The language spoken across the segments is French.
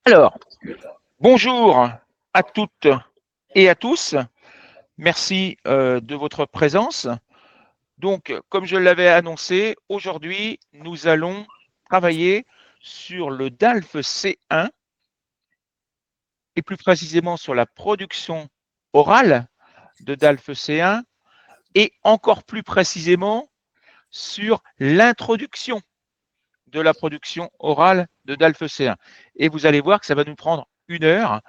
Alors, bonjour à toutes et à tous. Merci de votre présence. Donc, comme je l'avais annoncé, aujourd'hui, nous allons travailler sur le DALF C1 et plus précisément sur la production orale de DALF C1 et encore plus précisément sur l'introduction de la production orale de DALF C1. Et vous allez voir que ça va nous prendre 1 heure.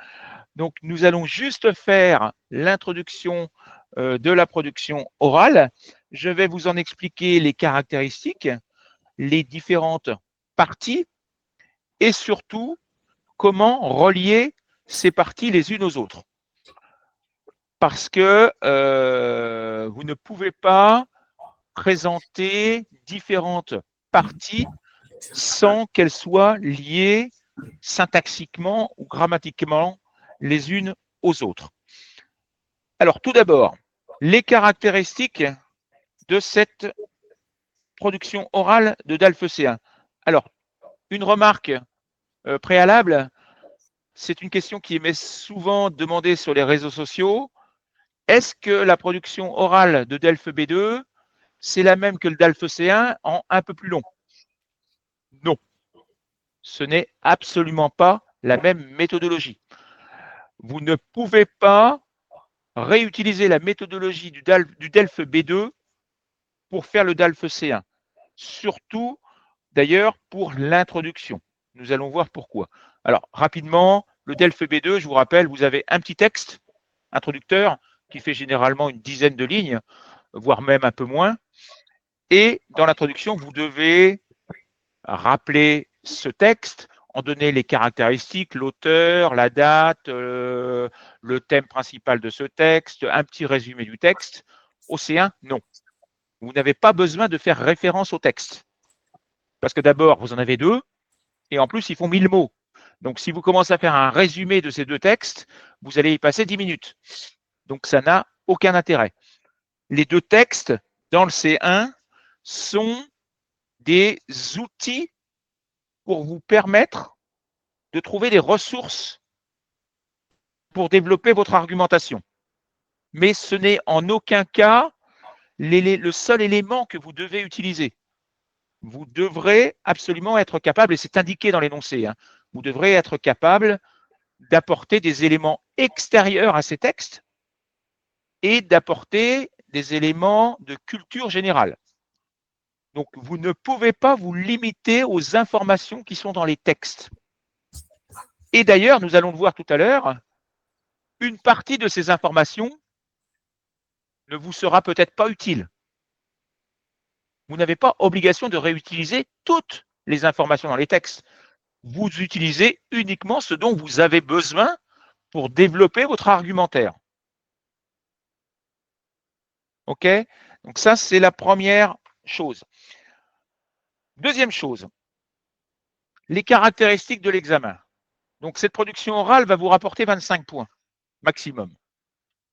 Donc, nous allons juste faire l'introduction de la production orale. Je vais vous en expliquer les caractéristiques, les différentes parties et surtout comment relier ces parties les unes aux autres. Parce que vous ne pouvez pas présenter différentes parties sans qu'elles soient liées syntaxiquement ou grammaticalement les unes aux autres. Alors, tout d'abord, les caractéristiques de cette production orale de DALF C1. Alors, une remarque préalable, c'est une question qui m'est souvent demandée sur les réseaux sociaux. Est-ce que la production orale de DELF B2, c'est la même que le DALF C1 en un peu plus long? Non, ce n'est absolument pas la même méthodologie. Vous ne pouvez pas réutiliser la méthodologie du DELF B2 pour faire le DALF C1. Surtout, d'ailleurs, pour l'introduction. Nous allons voir pourquoi. Alors, rapidement, le DELF B2, je vous rappelle, vous avez un petit texte introducteur qui fait généralement une dizaine de lignes, voire même un peu moins. Et dans l'introduction, vous devez rappeler ce texte, en donner les caractéristiques, l'auteur, la date, le thème principal de ce texte, un petit résumé du texte. Au C1, non. Vous n'avez pas besoin de faire référence au texte. Parce que d'abord, vous en avez 2, et en plus, ils font 1000 mots. Donc, si vous commencez à faire un résumé de ces 2 textes, vous allez y passer 10 minutes. Donc, ça n'a aucun intérêt. Les 2 textes dans le C1 sont des outils pour vous permettre de trouver des ressources pour développer votre argumentation. Mais ce n'est en aucun cas le seul élément que vous devez utiliser. Vous devrez absolument être capable, et c'est indiqué dans l'énoncé, vous devrez être capable d'apporter des éléments extérieurs à ces textes et d'apporter des éléments de culture générale. Donc, vous ne pouvez pas vous limiter aux informations qui sont dans les textes. Et d'ailleurs, nous allons le voir tout à l'heure, une partie de ces informations ne vous sera peut-être pas utile. Vous n'avez pas obligation de réutiliser toutes les informations dans les textes. Vous utilisez uniquement ce dont vous avez besoin pour développer votre argumentaire. OK? Donc ça, c'est la première chose. Deuxième chose, les caractéristiques de l'examen. Donc cette production orale va vous rapporter 25 points maximum,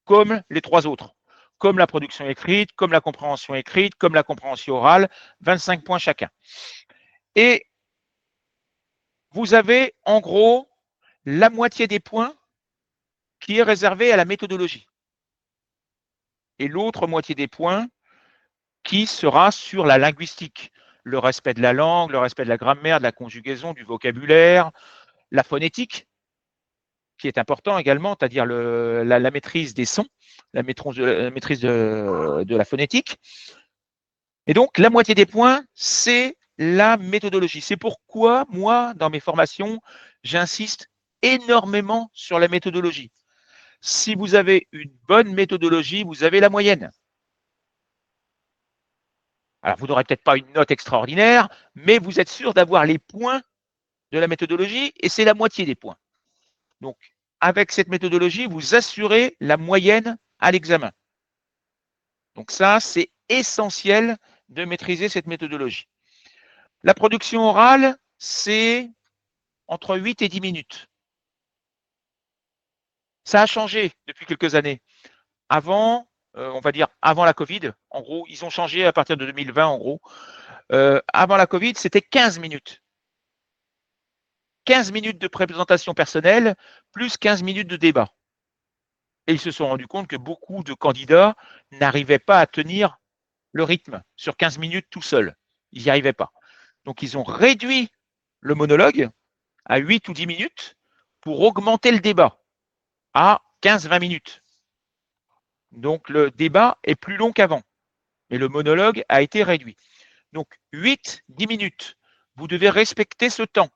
comme les 3 autres, comme la production écrite, comme la compréhension écrite, comme la compréhension orale, 25 points chacun. Et vous avez en gros la moitié des points qui est réservée à la méthodologie et l'autre moitié des points qui sera sur la linguistique, le respect de la langue, le respect de la grammaire, de la conjugaison, du vocabulaire, la phonétique, qui est important également, c'est-à-dire la maîtrise des sons, la maîtrise de la phonétique. Et donc, la moitié des points, c'est la méthodologie. C'est pourquoi, moi, dans mes formations, j'insiste énormément sur la méthodologie. Si vous avez une bonne méthodologie, vous avez la moyenne. Alors, vous n'aurez peut-être pas une note extraordinaire, mais vous êtes sûr d'avoir les points de la méthodologie et c'est la moitié des points. Donc, avec cette méthodologie, vous assurez la moyenne à l'examen. Donc ça, c'est essentiel de maîtriser cette méthodologie. La production orale, c'est entre 8 et 10 minutes. Ça a changé depuis quelques années. Avant, on va dire avant la Covid, en gros, ils ont changé à partir de 2020, en gros. Avant la Covid, c'était 15 minutes. 15 minutes de présentation personnelle plus 15 minutes de débat. Et ils se sont rendus compte que beaucoup de candidats n'arrivaient pas à tenir le rythme sur 15 minutes tout seul. Ils n'y arrivaient pas. Donc, ils ont réduit le monologue à 8 ou 10 minutes pour augmenter le débat à 15-20 minutes. Donc, le débat est plus long qu'avant, mais le monologue a été réduit. Donc, 8-10 minutes. Vous devez respecter ce temps.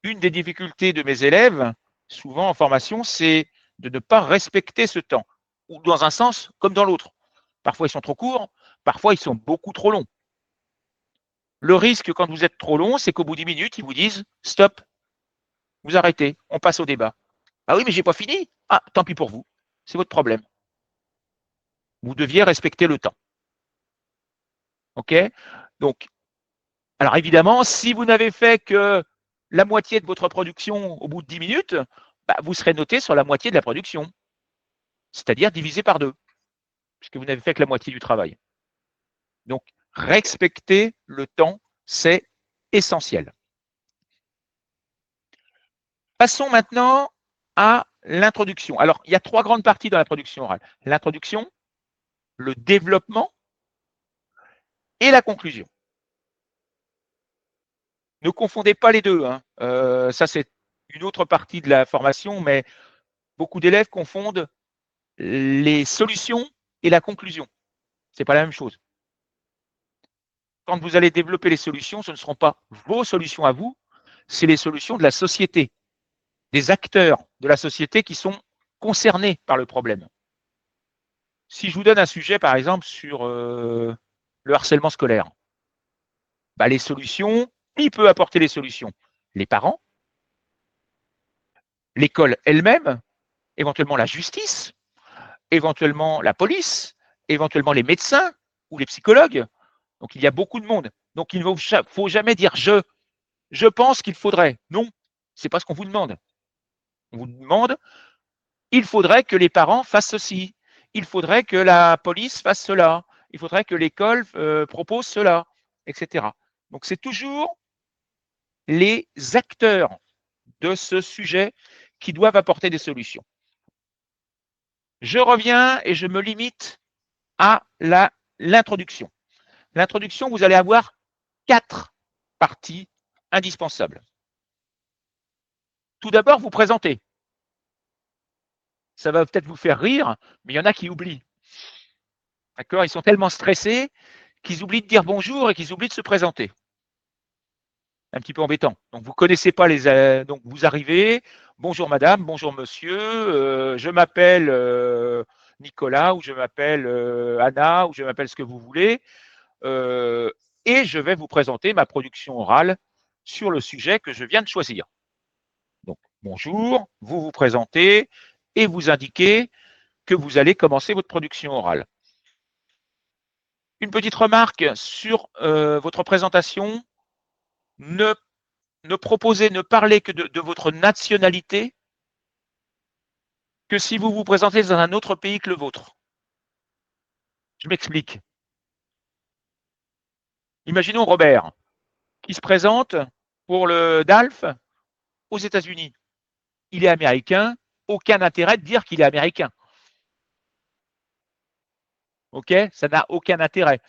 Une des difficultés de mes élèves, souvent en formation, c'est de ne pas respecter ce temps, ou dans un sens comme dans l'autre. Parfois, ils sont trop courts, parfois, ils sont beaucoup trop longs. Le risque, quand vous êtes trop long, c'est qu'au bout d'10 minutes, ils vous disent « Stop, vous arrêtez, on passe au débat ». Ah oui, mais j'ai pas fini. Ah, tant pis pour vous, c'est votre problème. Vous deviez respecter le temps. OK? Donc, alors évidemment, si vous n'avez fait que la moitié de votre production au bout de 10 minutes, bah, vous serez noté sur la moitié de la production, c'est-à-dire divisé par 2, puisque vous n'avez fait que la moitié du travail. Donc, respecter le temps, c'est essentiel. Passons maintenant à l'introduction. Alors, il y a 3 grandes parties dans la production orale. L'introduction, le développement et la conclusion. Ne confondez pas les deux. Hein. Ça, c'est une autre partie de la formation, mais beaucoup d'élèves confondent les solutions et la conclusion. Ce n'est pas la même chose. Quand vous allez développer les solutions, ce ne seront pas vos solutions à vous, c'est les solutions de la société, des acteurs de la société qui sont concernés par le problème. Si je vous donne un sujet, par exemple, sur le harcèlement scolaire, bah, les solutions, qui peut apporter les solutions? Les parents, l'école elle-même, éventuellement la justice, éventuellement la police, éventuellement les médecins ou les psychologues. Donc, il y a beaucoup de monde. Donc, il ne faut jamais dire je pense qu'il faudrait. Non, ce n'est pas ce qu'on vous demande. On vous demande il faudrait que les parents fassent ceci, il faudrait que la police fasse cela, il faudrait que l'école propose cela, etc. Donc, c'est toujours les acteurs de ce sujet qui doivent apporter des solutions. Je reviens et je me limite à l'introduction. L'introduction, vous allez avoir 4 parties indispensables. Tout d'abord, vous présentez. Ça va peut-être vous faire rire, mais il y en a qui oublient. D'accord? Ils sont tellement stressés qu'ils oublient de dire bonjour et qu'ils oublient de se présenter. Un petit peu embêtant. Donc, vous ne connaissez pas les. Donc, vous arrivez. Bonjour madame, bonjour monsieur, je m'appelle Nicolas, ou je m'appelle Anna, ou je m'appelle ce que vous voulez. Et je vais vous présenter ma production orale sur le sujet que je viens de choisir. Donc, bonjour, vous vous présentez et vous indiquez que vous allez commencer votre production orale. Une petite remarque sur votre présentation, ne parlez que de votre nationalité que si vous vous présentez dans un autre pays que le vôtre. Je m'explique. Imaginons Robert, qui se présente pour le DALF aux États-Unis. Il est américain, aucun intérêt de dire qu'il est américain. OK? Ça n'a aucun intérêt.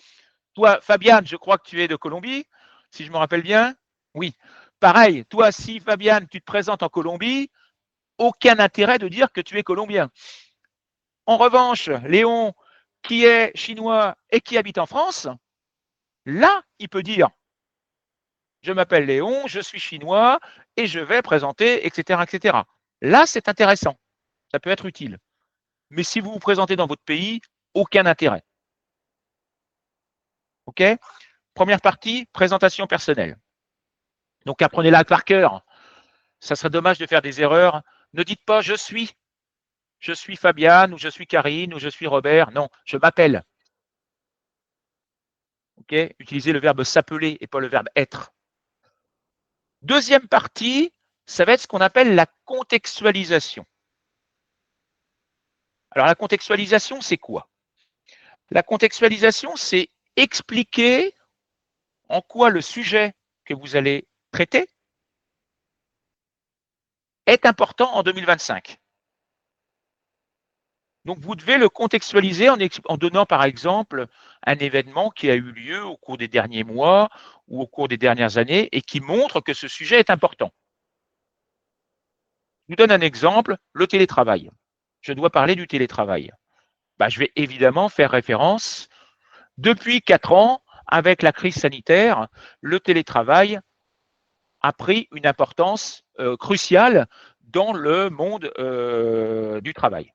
Toi, Fabiane, je crois que tu es de Colombie, si je me rappelle bien. Oui. Pareil, toi, si Fabiane, tu te présentes en Colombie, aucun intérêt de dire que tu es colombien. En revanche, Léon, qui est chinois et qui habite en France, là, il peut dire je m'appelle Léon, je suis chinois et je vais présenter, etc., etc. Là, c'est intéressant. Ça peut être utile. Mais si vous vous présentez dans votre pays, aucun intérêt. OK? Première partie, présentation personnelle. Donc, apprenez-la par cœur. Ça serait dommage de faire des erreurs. Ne dites pas je suis Fabiane, ou je suis Karine, ou je suis Robert. Non, je m'appelle. OK? Utilisez le verbe s'appeler et pas le verbe être. Deuxième partie, ça va être ce qu'on appelle la contextualisation. Alors, la contextualisation, c'est quoi? La contextualisation, c'est expliquer en quoi le sujet que vous allez traiter est important en 2025. Donc, vous devez le contextualiser en donnant, par exemple, un événement qui a eu lieu au cours des derniers mois ou au cours des dernières années et qui montre que ce sujet est important. Je vous donne un exemple, le télétravail. Je dois parler du télétravail. Je vais évidemment faire référence. Depuis 4 ans, avec la crise sanitaire, le télétravail a pris une importance cruciale dans le monde du travail.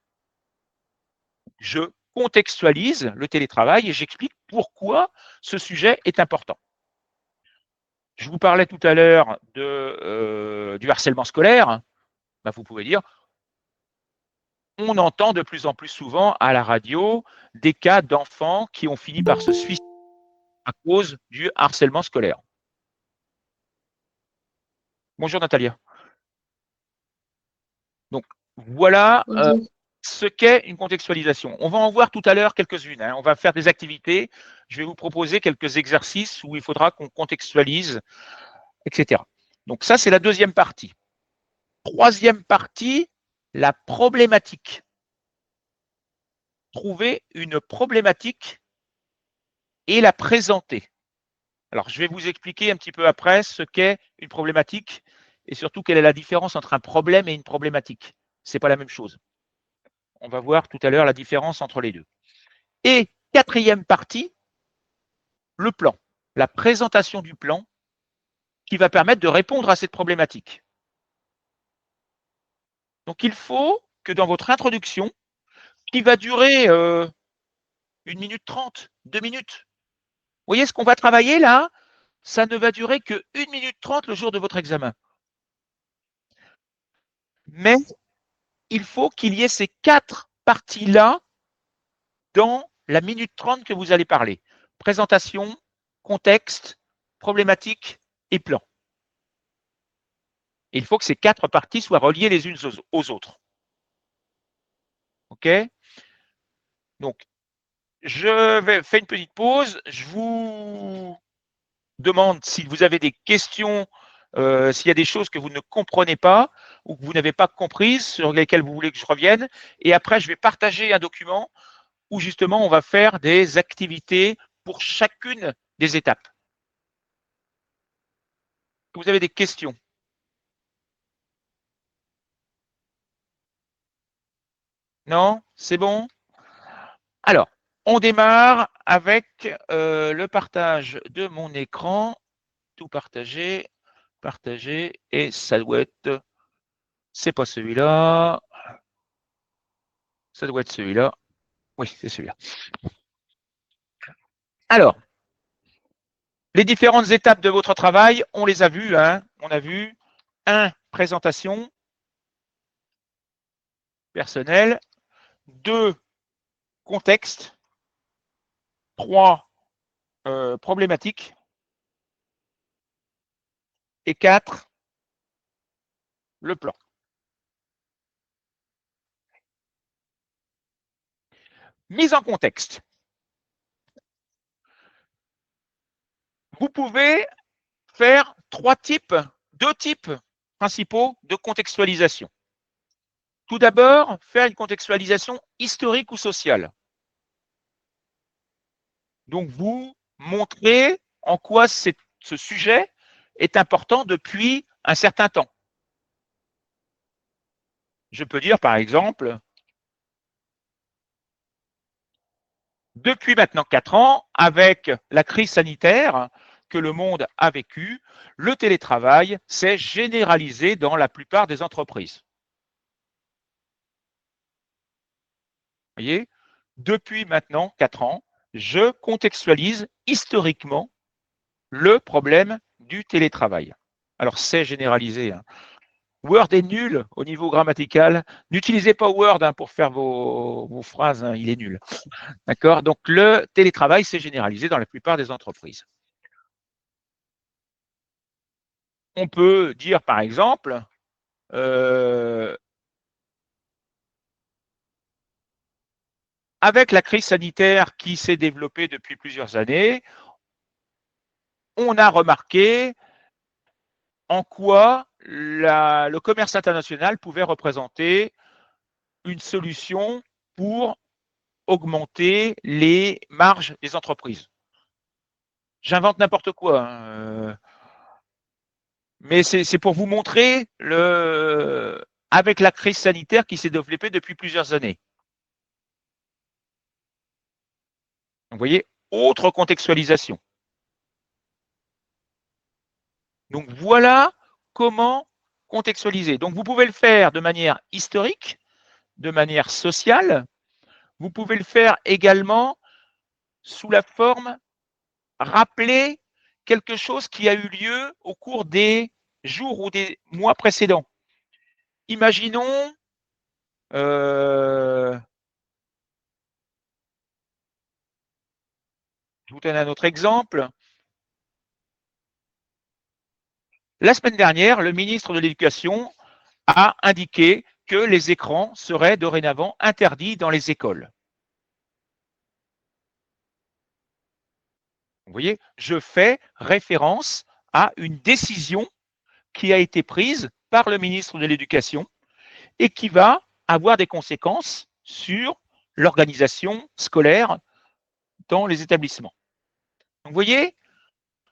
Je contextualise le télétravail et j'explique pourquoi ce sujet est important. Je vous parlais tout à l'heure du harcèlement scolaire. Vous pouvez dire, on entend de plus en plus souvent à la radio des cas d'enfants qui ont fini par se suicider à cause du harcèlement scolaire. Bonjour Natalia. Donc voilà ce qu'est une contextualisation. On va en voir tout à l'heure quelques-unes. On va faire des activités. Je vais vous proposer quelques exercices où il faudra qu'on contextualise, etc. Donc ça, c'est la deuxième partie. Troisième partie, la problématique. Trouver une problématique et la présenter. Alors, je vais vous expliquer un petit peu après ce qu'est une problématique et surtout quelle est la différence entre un problème et une problématique. Ce n'est pas la même chose. On va voir tout à l'heure la différence entre les deux. Et quatrième partie, le plan, la présentation du plan qui va permettre de répondre à cette problématique. Donc, il faut que dans votre introduction, qui va durer 1 minute 30, 2 minutes, vous voyez ce qu'on va travailler là, ça ne va durer que 1 minute 30 le jour de votre examen. Mais il faut qu'il y ait ces 4 parties-là dans la minute 30 que vous allez parler. Présentation, contexte, problématique et plan. Il faut que ces 4 parties soient reliées les unes aux autres. OK? Donc, je vais faire une petite pause. Je vous demande si vous avez des questions, s'il y a des choses que vous ne comprenez pas ou que vous n'avez pas comprises, sur lesquelles vous voulez que je revienne. Et après, je vais partager un document où justement on va faire des activités pour chacune des étapes. Vous avez des questions? Non? C'est bon? Alors, on démarre avec le partage de mon écran. Tout partager, partager, et ça doit être, c'est pas celui-là, ça doit être celui-là. Oui, c'est celui-là. Alors, les différentes étapes de votre travail, on les a vues. On a vu 1, présentation personnelle, 2, contexte, 3, problématique, et 4, le plan. Mise en contexte. Vous pouvez faire 2 types principaux de contextualisation. Tout d'abord, faire une contextualisation historique ou sociale. Donc, vous montrez en quoi ce sujet est important depuis un certain temps. Je peux dire, par exemple, depuis maintenant 4 ans, avec la crise sanitaire que le monde a vécue, le télétravail s'est généralisé dans la plupart des entreprises. Vous voyez, depuis maintenant 4 ans, je contextualise historiquement le problème du télétravail. Alors, c'est généralisé. Word est nul au niveau grammatical. N'utilisez pas Word pour faire vos phrases, il est nul. D'accord? Donc, le télétravail s'est généralisé dans la plupart des entreprises. On peut dire, par exemple, avec la crise sanitaire qui s'est développée depuis plusieurs années, on a remarqué en quoi le commerce international pouvait représenter une solution pour augmenter les marges des entreprises. J'invente n'importe quoi, hein, mais c'est pour vous montrer avec la crise sanitaire qui s'est développée depuis plusieurs années. Vous voyez, autre contextualisation. Donc voilà comment contextualiser. Donc vous pouvez le faire de manière historique, de manière sociale. Vous pouvez le faire également sous la forme rappeler quelque chose qui a eu lieu au cours des jours ou des mois précédents. Imaginons je vous donne un autre exemple. La semaine dernière, le ministre de l'Éducation a indiqué que les écrans seraient dorénavant interdits dans les écoles. Vous voyez, je fais référence à une décision qui a été prise par le ministre de l'Éducation et qui va avoir des conséquences sur l'organisation scolaire dans les établissements. Donc, vous voyez,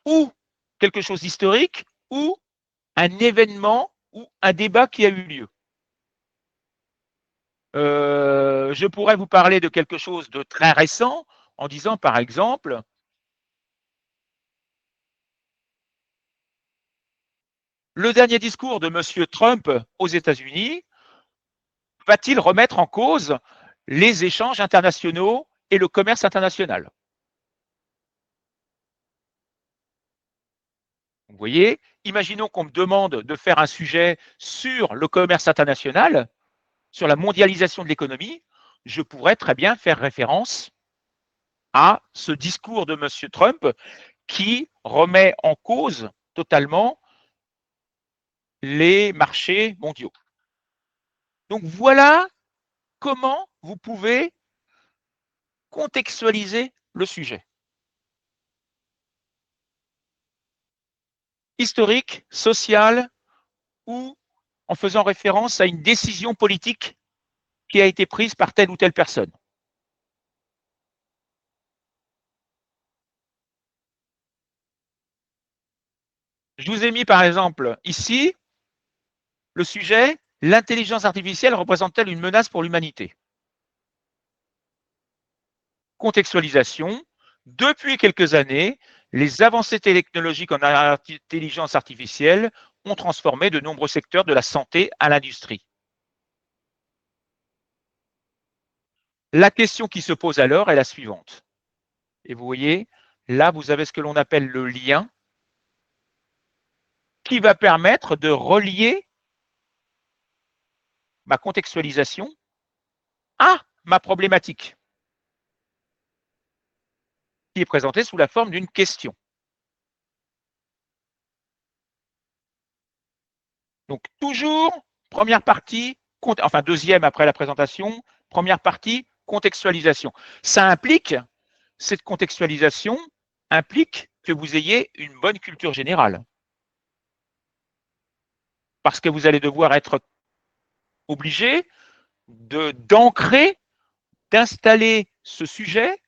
ou quelque chose d'historique, ou un événement ou un débat qui a eu lieu. Je pourrais vous parler de quelque chose de très récent en disant, par exemple, le dernier discours de M. Trump aux États-Unis va-t-il remettre en cause les échanges internationaux et le commerce international? Vous voyez, imaginons qu'on me demande de faire un sujet sur le commerce international, sur la mondialisation de l'économie, je pourrais très bien faire référence à ce discours de M. Trump qui remet en cause totalement les marchés mondiaux. Donc voilà comment vous pouvez contextualiser le sujet. Historique, social ou en faisant référence à une décision politique qui a été prise par telle ou telle personne. Je vous ai mis par exemple ici le sujet « L'intelligence artificielle représente-t-elle une menace pour l'humanité ?» Contextualisation. Depuis quelques années, les avancées technologiques en intelligence artificielle ont transformé de nombreux secteurs de la santé à l'industrie. La question qui se pose alors est la suivante. Et vous voyez, là, vous avez ce que l'on appelle le lien qui va permettre de relier ma contextualisation à ma problématique qui est présentée sous la forme d'une question. Donc, toujours, première partie, enfin deuxième après la présentation, première partie, contextualisation. Ça implique, cette contextualisation implique que vous ayez une bonne culture générale. Parce que vous allez devoir être obligé d'ancrer, d'installer ce sujet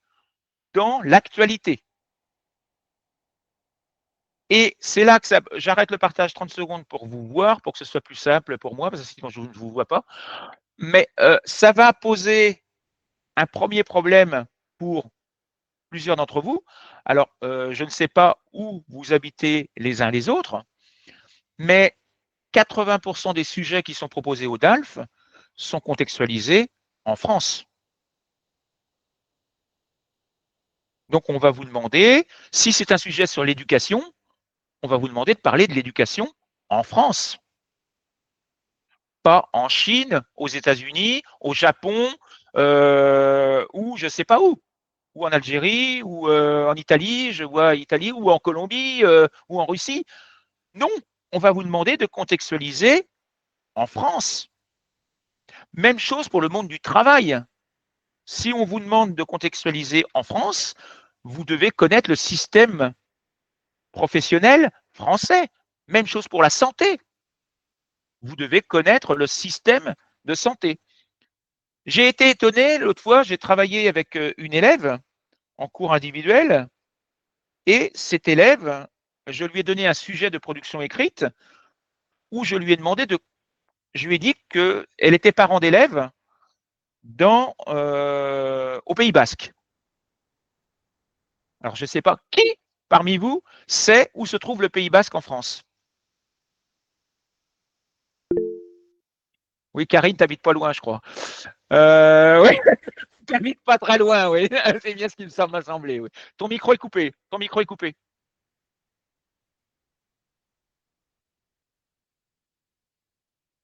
dans l'actualité. Et c'est là que j'arrête le partage 30 secondes pour vous voir, pour que ce soit plus simple pour moi, parce que sinon je ne vous vois pas. Mais ça va poser un premier problème pour plusieurs d'entre vous. Alors, je ne sais pas où vous habitez les uns les autres, mais 80% des sujets qui sont proposés au DALF sont contextualisés en France. Donc, on va vous demander, si c'est un sujet sur l'éducation, on va vous demander de parler de l'éducation en France. Pas en Chine, aux États-Unis, au Japon, ou je ne sais pas où. Ou en Algérie, ou en Italie, je vois Italie, ou en Colombie, ou en Russie. Non, on va vous demander de contextualiser en France. Même chose pour le monde du travail. Si on vous demande de contextualiser en France, vous devez connaître le système professionnel français. Même chose pour la santé. Vous devez connaître le système de santé. J'ai été étonné l'autre fois, j'ai travaillé avec une élève en cours individuel et cette élève, je lui ai donné un sujet de production écrite où je lui ai demandé de, je lui ai dit qu'elle était parent d'élève au Pays Basque. Alors je ne sais pas qui parmi vous sait où se trouve le Pays Basque en France. Oui, Karine, t'habites pas loin, je crois. Oui, t'habites pas très loin, oui. C'est bien ce qui m'a semblé. Oui. Ton micro est coupé. Ton micro est coupé.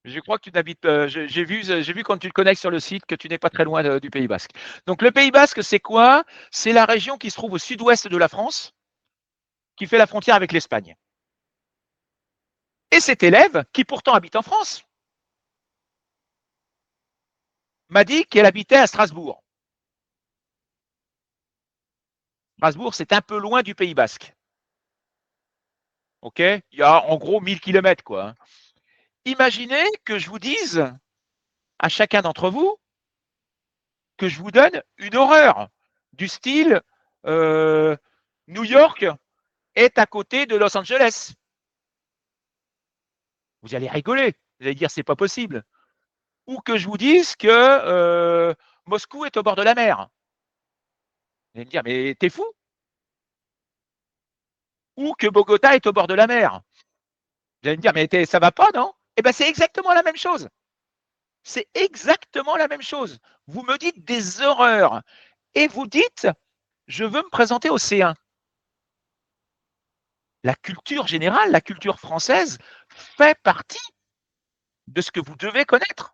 Je crois que tu n'habites. J'ai vu quand tu te connectes sur le site que tu n'es pas très loin du Pays Basque. Donc le Pays Basque, c'est quoi? C'est la région qui se trouve au sud-ouest de la France, qui fait la frontière avec l'Espagne. Et cet élève, qui pourtant habite en France, m'a dit qu'elle habitait à Strasbourg. Strasbourg, c'est un peu loin du Pays Basque. OK? Il y a en gros 1000 kilomètres, quoi. Hein. Imaginez que je vous dise à chacun d'entre vous que je vous donne une horreur du style euh, New York est à côté de Los Angeles. Vous allez rigoler. Vous allez dire c'est pas possible. Ou que je vous dise que Moscou est au bord de la mer. Vous allez me dire mais t'es fou. Ou que Bogota est au bord de la mer. Vous allez me dire mais ça va pas non? Eh bien c'est exactement la même chose. C'est exactement la même chose. Vous me dites des horreurs et vous dites je veux me présenter au C1. La culture générale, la culture française fait partie de ce que vous devez connaître.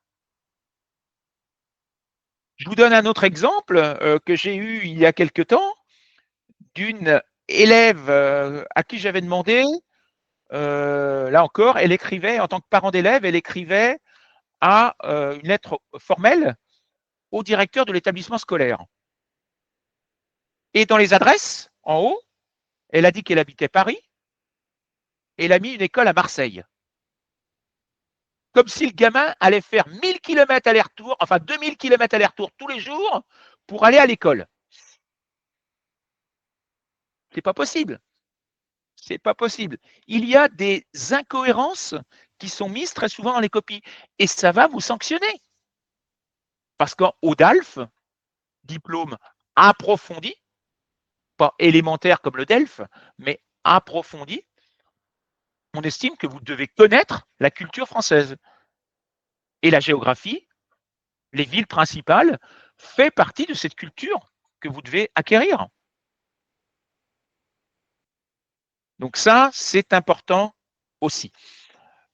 Je vous donne un autre exemple que j'ai eu il y a quelque temps d'une élève à qui j'avais demandé, là encore, elle écrivait, en tant que parent d'élève, elle écrivait à une lettre formelle au directeur de l'établissement scolaire. Et dans les adresses, en haut, elle a dit qu'elle habitait Paris et elle a mis une école à Marseille. Comme si le gamin allait faire 1000 km aller-retour, enfin 2000 km aller-retour tous les jours pour aller à l'école. C'est pas possible. C'est pas possible. Il y a des incohérences qui sont mises très souvent dans les copies et ça va vous sanctionner. Parce qu'au DALF, diplôme approfondi, pas élémentaire comme le DELF, mais approfondi, on estime que vous devez connaître la culture française. Et la géographie, les villes principales, fait partie de cette culture que vous devez acquérir. Donc ça, c'est important aussi.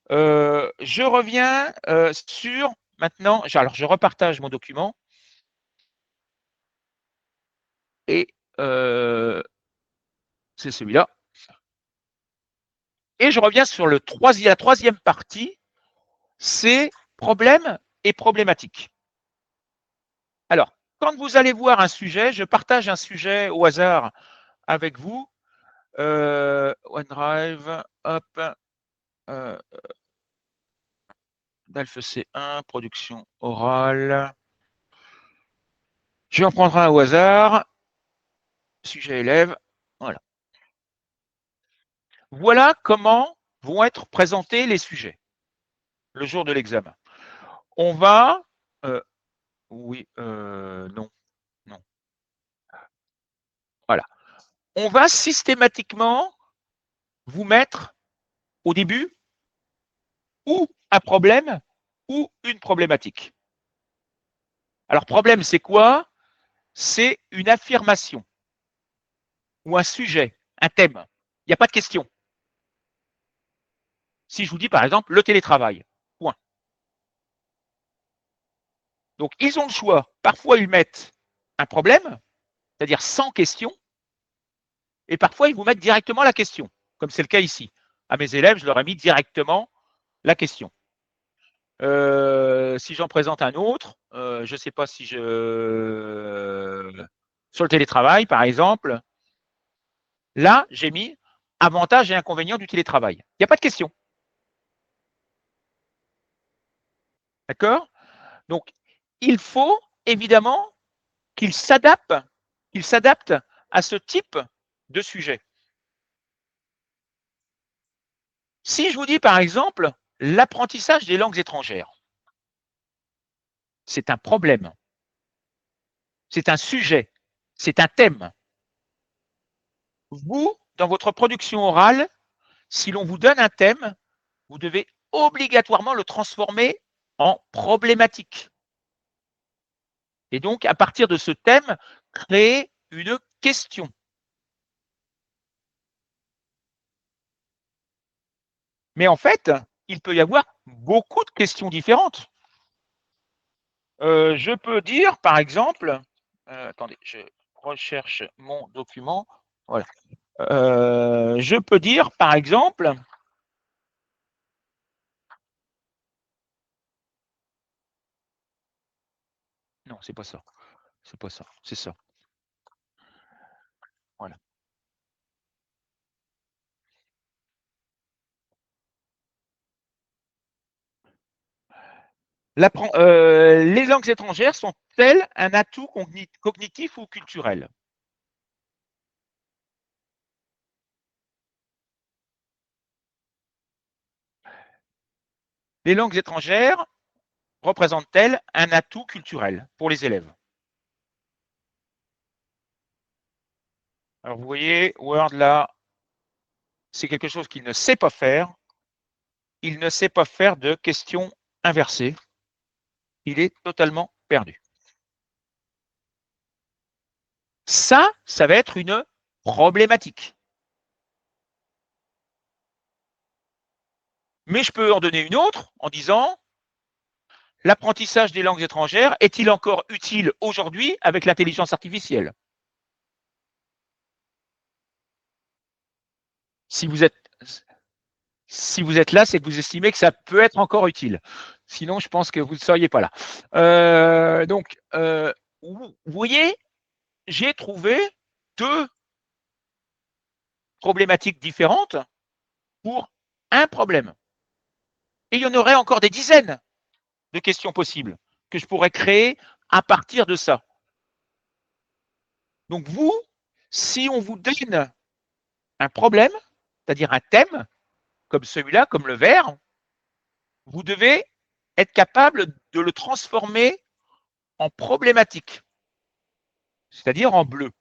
Je reviens sur maintenant, alors je repartage mon document et c'est celui-là. Et je reviens sur la troisième partie, c'est problème et problématique. Alors, quand vous allez voir un sujet, je partage un sujet au hasard avec vous. OneDrive, hop, DALF C1, production orale. Je vais en prendre un au hasard. Sujet élève. Voilà. Voilà comment vont être présentés les sujets le jour de l'examen. On va. Oui, non, non. Voilà. On va systématiquement vous mettre au début ou un problème ou une problématique. Alors, problème, c'est quoi? C'est une affirmation ou un sujet, un thème. Il n'y a pas de question. Si je vous dis par exemple le télétravail, point. Donc, ils ont le choix. Parfois, ils mettent un problème, c'est-à-dire sans question, et parfois, ils vous mettent directement la question, comme c'est le cas ici. À mes élèves, je leur ai mis directement la question. Si j'en présente un autre, je ne sais pas si je. Sur le télétravail, par exemple, là, j'ai mis avantages et inconvénients du télétravail. Il n'y a pas de question. D'accord? Donc, il faut évidemment qu'il s'adapte à ce type de sujet. Si je vous dis par exemple l'apprentissage des langues étrangères, c'est un problème, c'est un sujet, c'est un thème. Vous, dans votre production orale, si l'on vous donne un thème, vous devez obligatoirement le transformer en problématique. Et donc, à partir de ce thème, créer une question. Mais en fait, il peut y avoir beaucoup de questions différentes. Je peux dire, par exemple, attendez, je recherche mon document. Voilà. Je peux dire, par exemple, non, c'est pas ça, c'est pas ça, c'est ça. Voilà. Les langues étrangères sont-elles un atout cognitif ou culturel? Les langues étrangères représentent-elles un atout culturel pour les élèves? Alors vous voyez, Word là, c'est quelque chose qu'il ne sait pas faire. Il ne sait pas faire de questions inversées. Il est totalement perdu. Ça va être une problématique. Mais je peux en donner une autre en disant l'apprentissage des langues étrangères est-il encore utile aujourd'hui avec l'intelligence artificielle? Si vous êtes si vous êtes là, c'est que vous estimez que ça peut être encore utile. Sinon, je pense que vous ne seriez pas là. Vous voyez, j'ai trouvé deux problématiques différentes pour un problème. Et il y en aurait encore des dizaines de questions possibles que je pourrais créer à partir de ça. Donc vous, si on vous donne un problème, c'est-à-dire un thème, comme celui-là, comme le vert, vous devez être capable de le transformer en problématique, c'est-à-dire en bleu.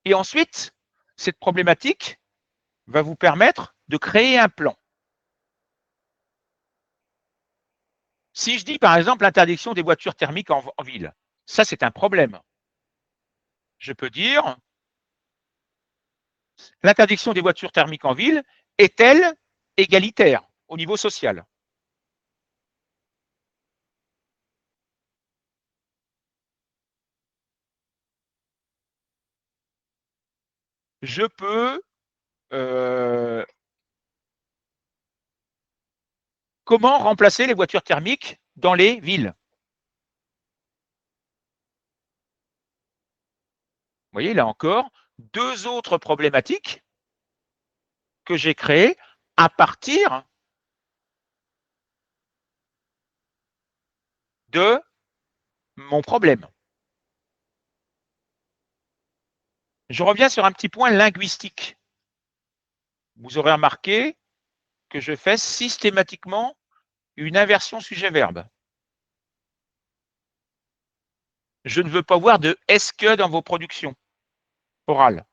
Et ensuite, cette problématique va vous permettre de créer un plan. Si je dis par exemple l'interdiction des voitures thermiques en ville, ça c'est un problème. Je peux dire l'interdiction des voitures thermiques en ville est-elle égalitaire au niveau social? Je peux comment remplacer les voitures thermiques dans les villes? Vous voyez, là encore, deux autres problématiques que j'ai créées à partir de mon problème. Je reviens sur un petit point linguistique. Vous aurez remarqué que je fais systématiquement une inversion sujet-verbe. Je ne veux pas voir de est-ce que dans vos productions orales.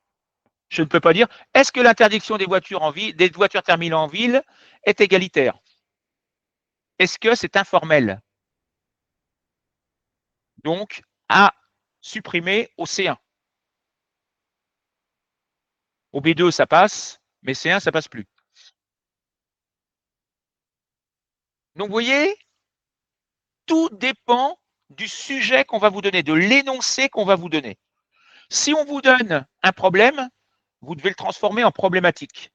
Je ne peux pas dire est-ce que l'interdiction des voitures des voitures thermiques en ville est égalitaire? Est-ce que c'est informel? Donc, à supprimer au C1. Au B2, ça passe, mais C1, ça passe plus. Donc, vous voyez, tout dépend du sujet qu'on va vous donner, de l'énoncé qu'on va vous donner. Si on vous donne un problème, vous devez le transformer en problématique.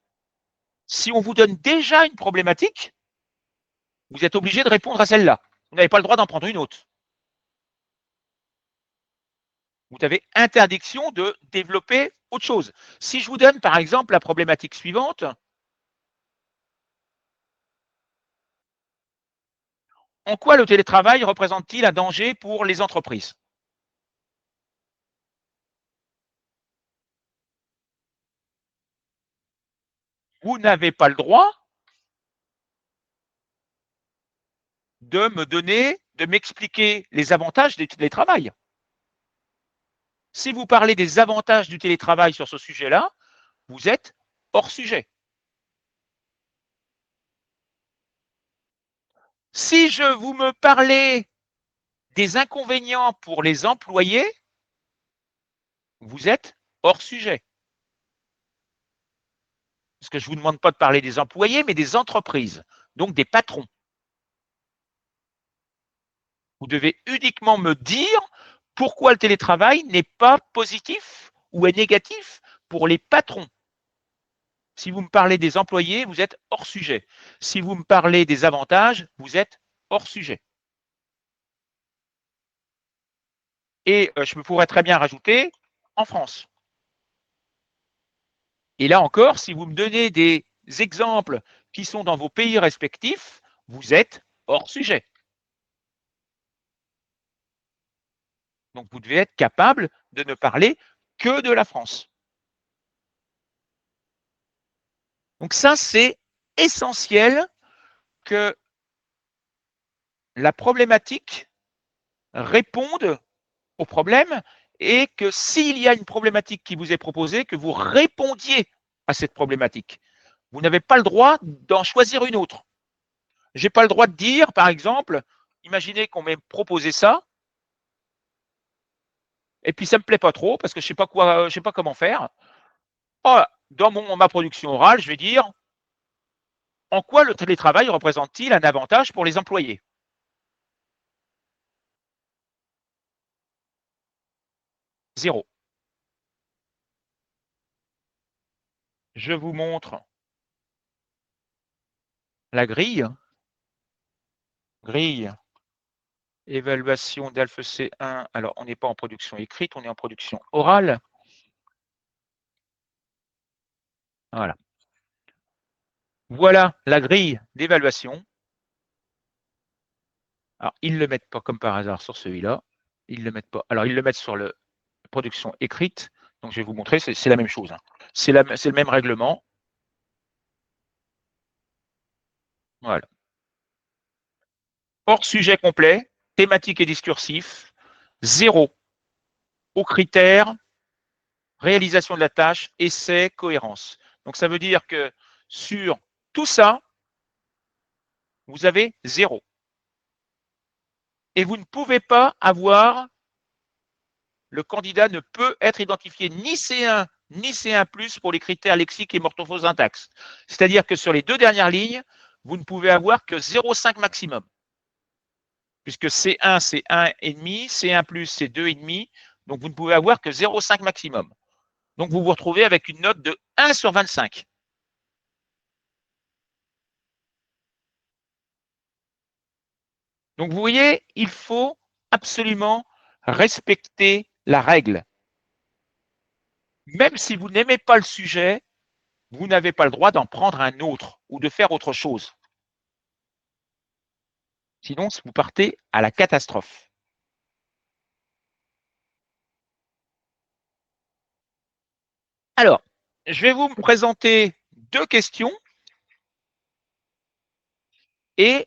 Si on vous donne déjà une problématique, vous êtes obligé de répondre à celle-là. Vous n'avez pas le droit d'en prendre une autre. Vous avez interdiction de développer autre chose. Si je vous donne par exemple la problématique suivante, En quoi le télétravail représente-t-il un danger pour les entreprises? Vous n'avez pas le droit de m'expliquer les avantages du télétravail. Si vous parlez des avantages du télétravail sur ce sujet-là, vous êtes hors sujet. Si je vous me parlais des inconvénients pour les employés, vous êtes hors sujet. Parce que je ne vous demande pas de parler des employés, mais des entreprises, donc des patrons. Vous devez uniquement me dire pourquoi le télétravail n'est pas positif ou est négatif pour les patrons. Si vous me parlez des employés, vous êtes hors sujet. Si vous me parlez des avantages, vous êtes hors sujet. Et je pourrais très bien rajouter en France. Et là encore, si vous me donnez des exemples qui sont dans vos pays respectifs, vous êtes hors sujet. Donc vous devez être capable de ne parler que de la France. Donc ça, c'est essentiel que la problématique réponde au problème et que s'il y a une problématique qui vous est proposée, que vous répondiez à cette problématique. Vous n'avez pas le droit d'en choisir une autre. Je n'ai pas le droit de dire, par exemple, imaginez qu'on m'ait proposé ça, et puis ça ne me plaît pas trop parce que je ne sais pas comment faire. Oh, dans ma production orale, je vais dire en quoi le télétravail représente-t-il un avantage pour les employés? Zéro. Je vous montre la grille. Grille, évaluation d'Alpha C1. Alors, on n'est pas en production écrite, on est en production orale. Voilà. Voilà la grille d'évaluation. Alors, ils ne le mettent pas comme par hasard sur celui-là. Ils le mettent pas. Alors, ils le mettent sur la production écrite. Donc, je vais vous montrer, c'est la même chose. Hein. C'est le même règlement. Voilà. Hors sujet complet, thématique et discursif, 0 aux critères, réalisation de la tâche, essai, cohérence. Donc, ça veut dire que sur tout ça, vous avez 0. Et vous ne pouvez pas avoir, le candidat ne peut être identifié ni C1 ni C1+, pour les critères lexiques et morphosyntaxe. C'est-à-dire que sur les deux dernières lignes, vous ne pouvez avoir que 0,5 maximum. Puisque C1, c'est 1,5, C1+, c'est 2,5. Donc, vous ne pouvez avoir que 0,5 maximum. Donc, vous vous retrouvez avec une note de 1 sur 25. Donc, vous voyez, il faut absolument respecter la règle. Même si vous n'aimez pas le sujet, vous n'avez pas le droit d'en prendre un autre ou de faire autre chose. Sinon, vous partez à la catastrophe. Alors, je vais vous présenter deux questions et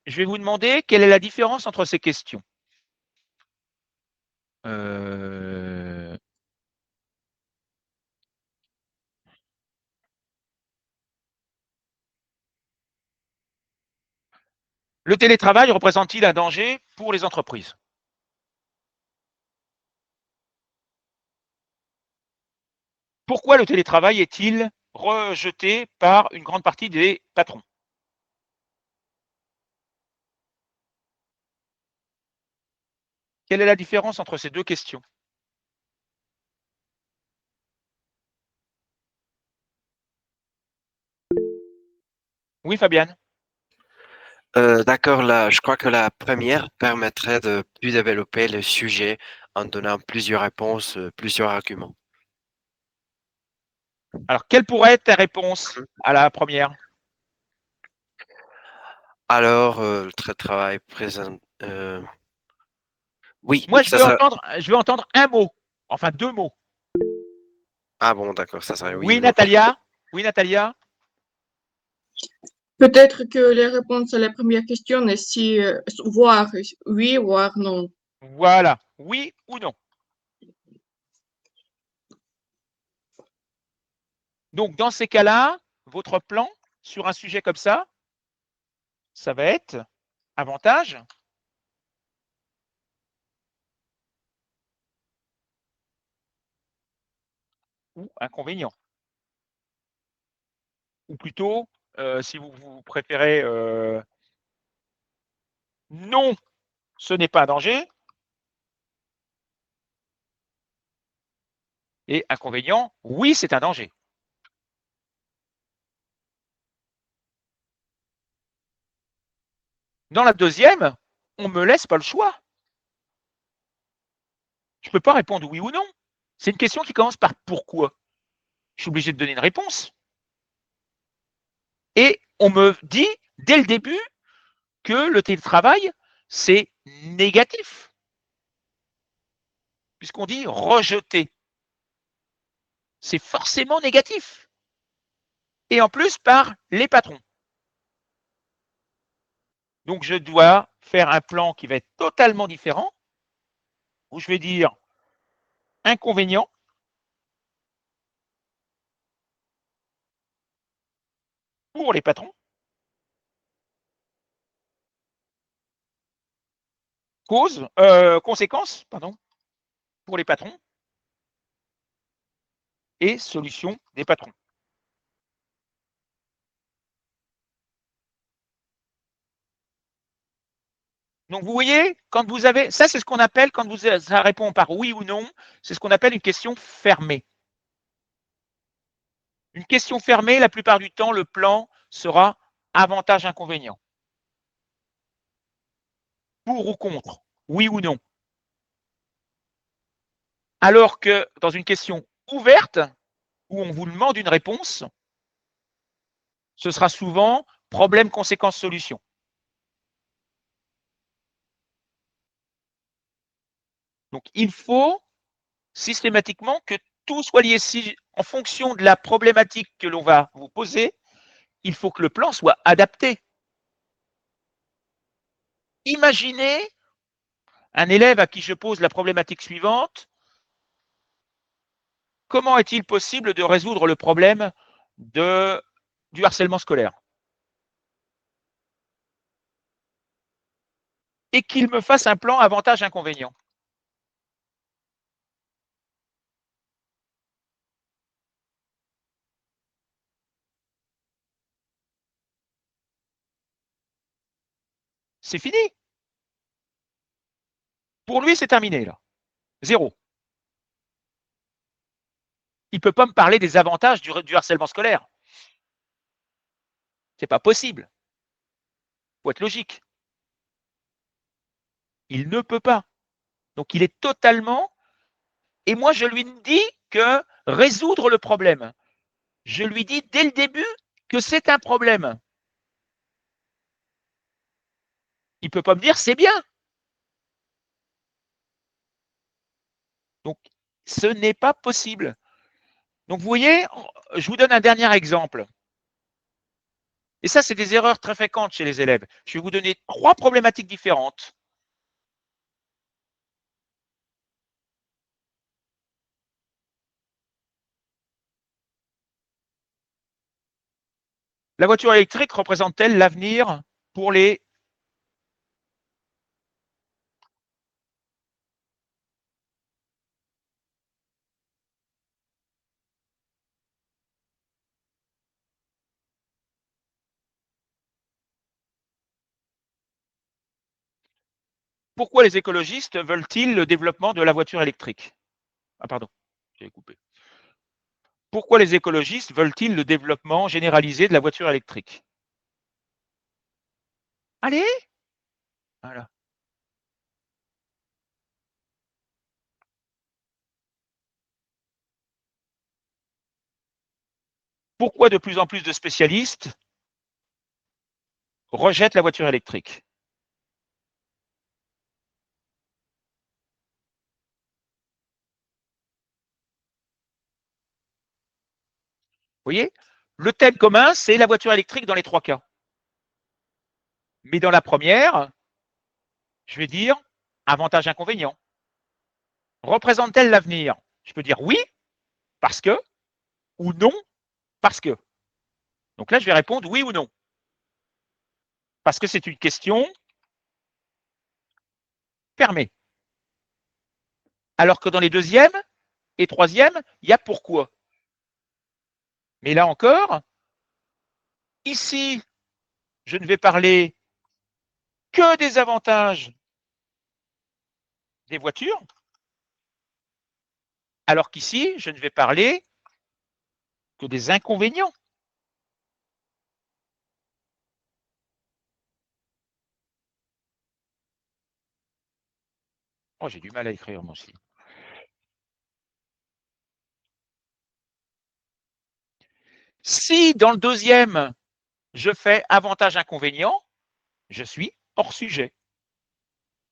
je vais vous demander quelle est la différence entre ces questions. Le télétravail représente-t-il un danger pour les entreprises? Pourquoi le télétravail est-il rejeté par une grande partie des patrons? Quelle est la différence entre ces deux questions? Oui, Fabienne? D'accord, là, je crois que la première permettrait de plus développer le sujet en donnant plusieurs réponses, plusieurs arguments. Alors, quelle pourrait être ta réponse Mhm. à la première? Alors, le travail présent. Oui, Moi, ça sera. je veux entendre un mot, enfin deux mots. Ah bon, d'accord, ça serait oui Oui, ou non. Natalia. Oui, Natalia. Peut-être que les réponses à la première question est si, voire oui, voire non. Voilà. Oui ou non. Donc, dans ces cas-là, votre plan sur un sujet comme ça va être avantage ou inconvénient. Ou plutôt, si vous préférez non, ce n'est pas un danger. Et inconvénient, oui, c'est un danger. Dans la deuxième, on ne me laisse pas le choix. Je ne peux pas répondre oui ou non. C'est une question qui commence par pourquoi. Je suis obligé de donner une réponse. Et on me dit dès le début que le télétravail, c'est négatif. Puisqu'on dit rejeter. C'est forcément négatif. Et en plus par les patrons. Donc je dois faire un plan qui va être totalement différent, où je vais dire inconvénient, pour les patrons, conséquences, pardon, pour les patrons, et solution des patrons. Donc vous voyez, quand vous avez, ça c'est ce qu'on appelle, quand ça répond par oui ou non, c'est ce qu'on appelle une question fermée. Une question fermée, la plupart du temps, le plan sera avantage-inconvénient. Pour ou contre, oui ou non. Alors que dans une question ouverte, où on vous demande une réponse, ce sera souvent problème, conséquence, solution. Donc il faut systématiquement que tout soit lié. Si, en fonction de la problématique que l'on va vous poser, il faut que le plan soit adapté. Imaginez un élève à qui je pose la problématique suivante. Comment est-il possible de résoudre le problème du harcèlement scolaire? Et qu'il me fasse un plan avantage-inconvénient. C'est fini. Pour lui, c'est terminé, là. Zéro. Il ne peut pas me parler des avantages du harcèlement scolaire. C'est pas possible. Il faut être logique. Il ne peut pas. Donc il est totalement. Et moi, je lui dis que résoudre le problème. Je lui dis dès le début que c'est un problème. Il ne peut pas me dire c'est bien. Donc, ce n'est pas possible. Donc, vous voyez, je vous donne un dernier exemple. Et ça, c'est des erreurs très fréquentes chez les élèves. Je vais vous donner 3 problématiques différentes. La voiture électrique représente-t-elle l'avenir pour les... Pourquoi les écologistes veulent-ils le développement de la voiture électrique? Ah pardon, j'ai coupé. Pourquoi les écologistes veulent-ils le développement généralisé de la voiture électrique? Allez, voilà. Pourquoi de plus en plus de spécialistes rejette la voiture électrique. Vous voyez, le thème commun, c'est la voiture électrique dans les 3 cas. Mais dans la première, je vais dire avantage, inconvénient. Représente-t-elle l'avenir? Je peux dire oui, parce que, ou non, parce que. Donc là, je vais répondre oui ou non. Parce que c'est une question fermée. Alors que dans les deuxièmes et troisièmes, il y a pourquoi. Mais là encore, ici, je ne vais parler que des avantages des voitures, alors qu'ici, je ne vais parler que des inconvénients. Oh, j'ai du mal à écrire, moi aussi. Si dans le deuxième, je fais avantage-inconvénient, je suis hors sujet.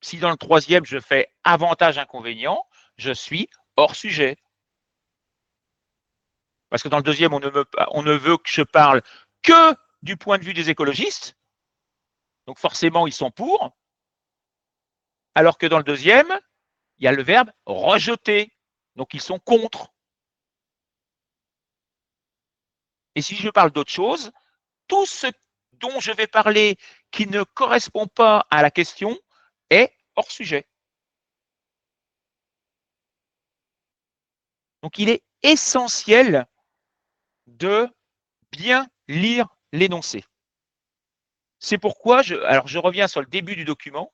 Si dans le troisième, je fais avantage-inconvénient, je suis hors sujet. Parce que dans le deuxième, on ne veut que je parle que du point de vue des écologistes. Donc forcément, ils sont pour. Alors que dans le deuxième, il y a le verbe rejeter. Donc ils sont contre. Et si je parle d'autre chose, tout ce dont je vais parler qui ne correspond pas à la question est hors sujet. Donc il est essentiel de bien lire l'énoncé. C'est pourquoi, alors je reviens sur le début du document.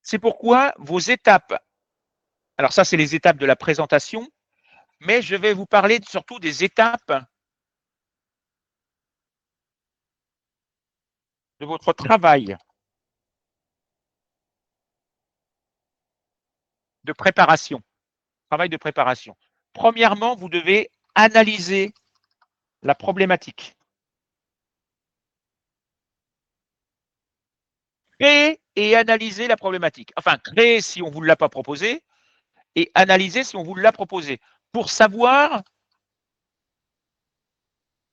C'est pourquoi vos étapes, alors ça c'est les étapes de la présentation, mais je vais vous parler surtout des étapes de votre travail de préparation. Travail de préparation. Premièrement, vous devez analyser la problématique. Créer et analyser la problématique. Enfin, créer si on ne vous l'a pas proposé et analyser si on vous l'a proposé pour savoir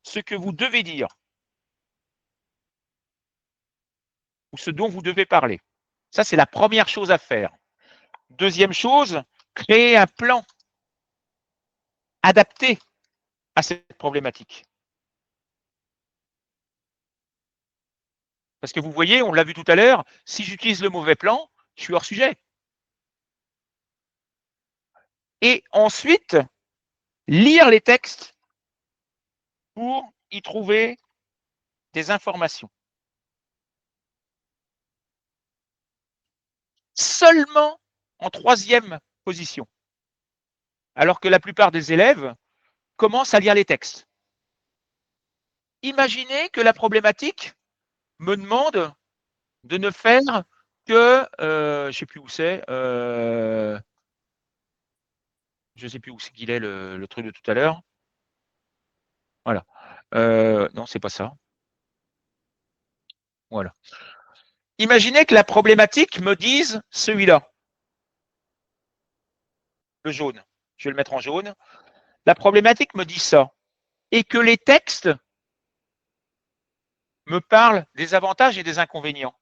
ce que vous devez dire ou ce dont vous devez parler. Ça, c'est la première chose à faire. Deuxième chose, créer un plan adapté à cette problématique. Parce que vous voyez, on l'a vu tout à l'heure, si j'utilise le mauvais plan, je suis hors sujet. Et ensuite, lire les textes pour y trouver des informations. Seulement en troisième position. Alors que la plupart des élèves commencent à lire les textes. Imaginez que la problématique me demande de ne faire que, je ne sais plus où c'est, je ne sais plus où c'est qu'il est le truc de tout à l'heure. Voilà. Non, c'est pas ça. Voilà. Imaginez que la problématique me dise celui-là, le jaune. Je vais le mettre en jaune. La problématique me dit ça. Et que les textes me parlent des avantages et des inconvénients.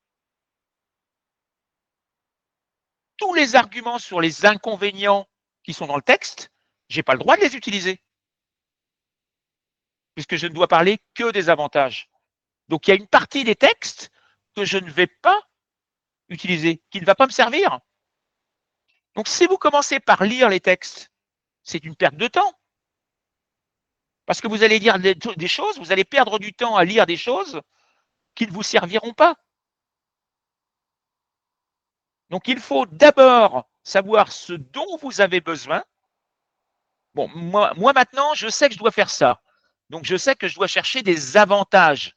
Tous les arguments sur les inconvénients qui sont dans le texte, je n'ai pas le droit de les utiliser. Puisque je ne dois parler que des avantages. Donc il y a une partie des textes que je ne vais pas utiliser, qui ne va pas me servir. Donc si vous commencez par lire les textes, c'est une perte de temps. Parce que vous allez lire des choses, vous allez perdre du temps à lire des choses qui ne vous serviront pas. Donc il faut d'abord savoir ce dont vous avez besoin. Bon, moi maintenant, je sais que je dois faire ça. Donc je sais que je dois chercher des avantages.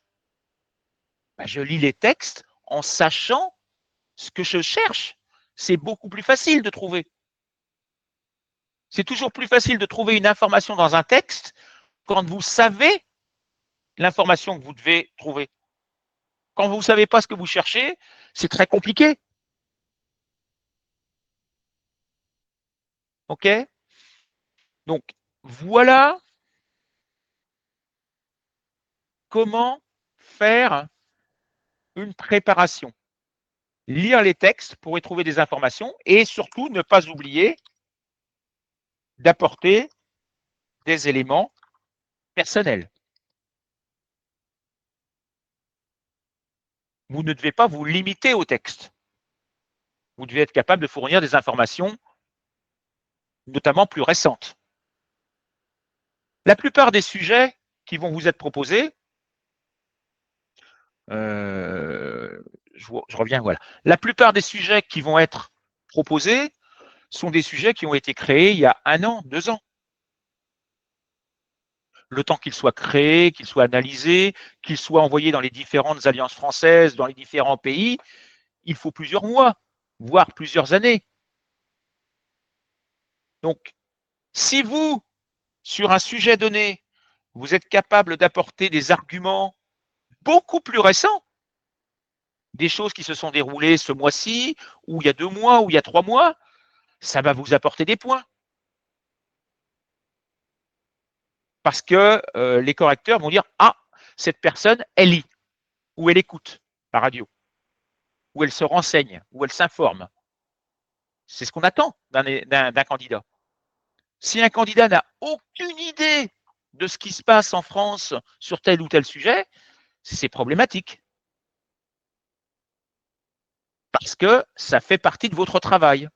Ben, je lis les textes en sachant ce que je cherche. C'est beaucoup plus facile de trouver. C'est toujours plus facile de trouver une information dans un texte quand vous savez l'information que vous devez trouver. Quand vous ne savez pas ce que vous cherchez, c'est très compliqué. OK? Donc, voilà comment faire une préparation. Lire les textes pour y trouver des informations et surtout ne pas oublier d'apporter des éléments personnels. Vous ne devez pas vous limiter au texte. Vous devez être capable de fournir des informations, notamment plus récentes. La plupart des sujets qui vont vous être proposés, je reviens, voilà. La plupart des sujets qui vont être proposés sont des sujets qui ont été créés il y a 1 an, 2 ans. Le temps qu'ils soient créés, qu'ils soient analysés, qu'ils soient envoyés dans les différentes alliances françaises, dans les différents pays, il faut plusieurs mois, voire plusieurs années. Donc, si vous, sur un sujet donné, vous êtes capable d'apporter des arguments beaucoup plus récents, des choses qui se sont déroulées ce mois-ci, ou il y a 2 mois, ou il y a 3 mois, ça va vous apporter des points. Parce que les correcteurs vont dire « Ah, cette personne, elle lit, ou elle écoute la radio, ou elle se renseigne, ou elle s'informe. » C'est ce qu'on attend d'un candidat. Si un candidat n'a aucune idée de ce qui se passe en France sur tel ou tel sujet, c'est problématique. Parce que ça fait partie de votre travail.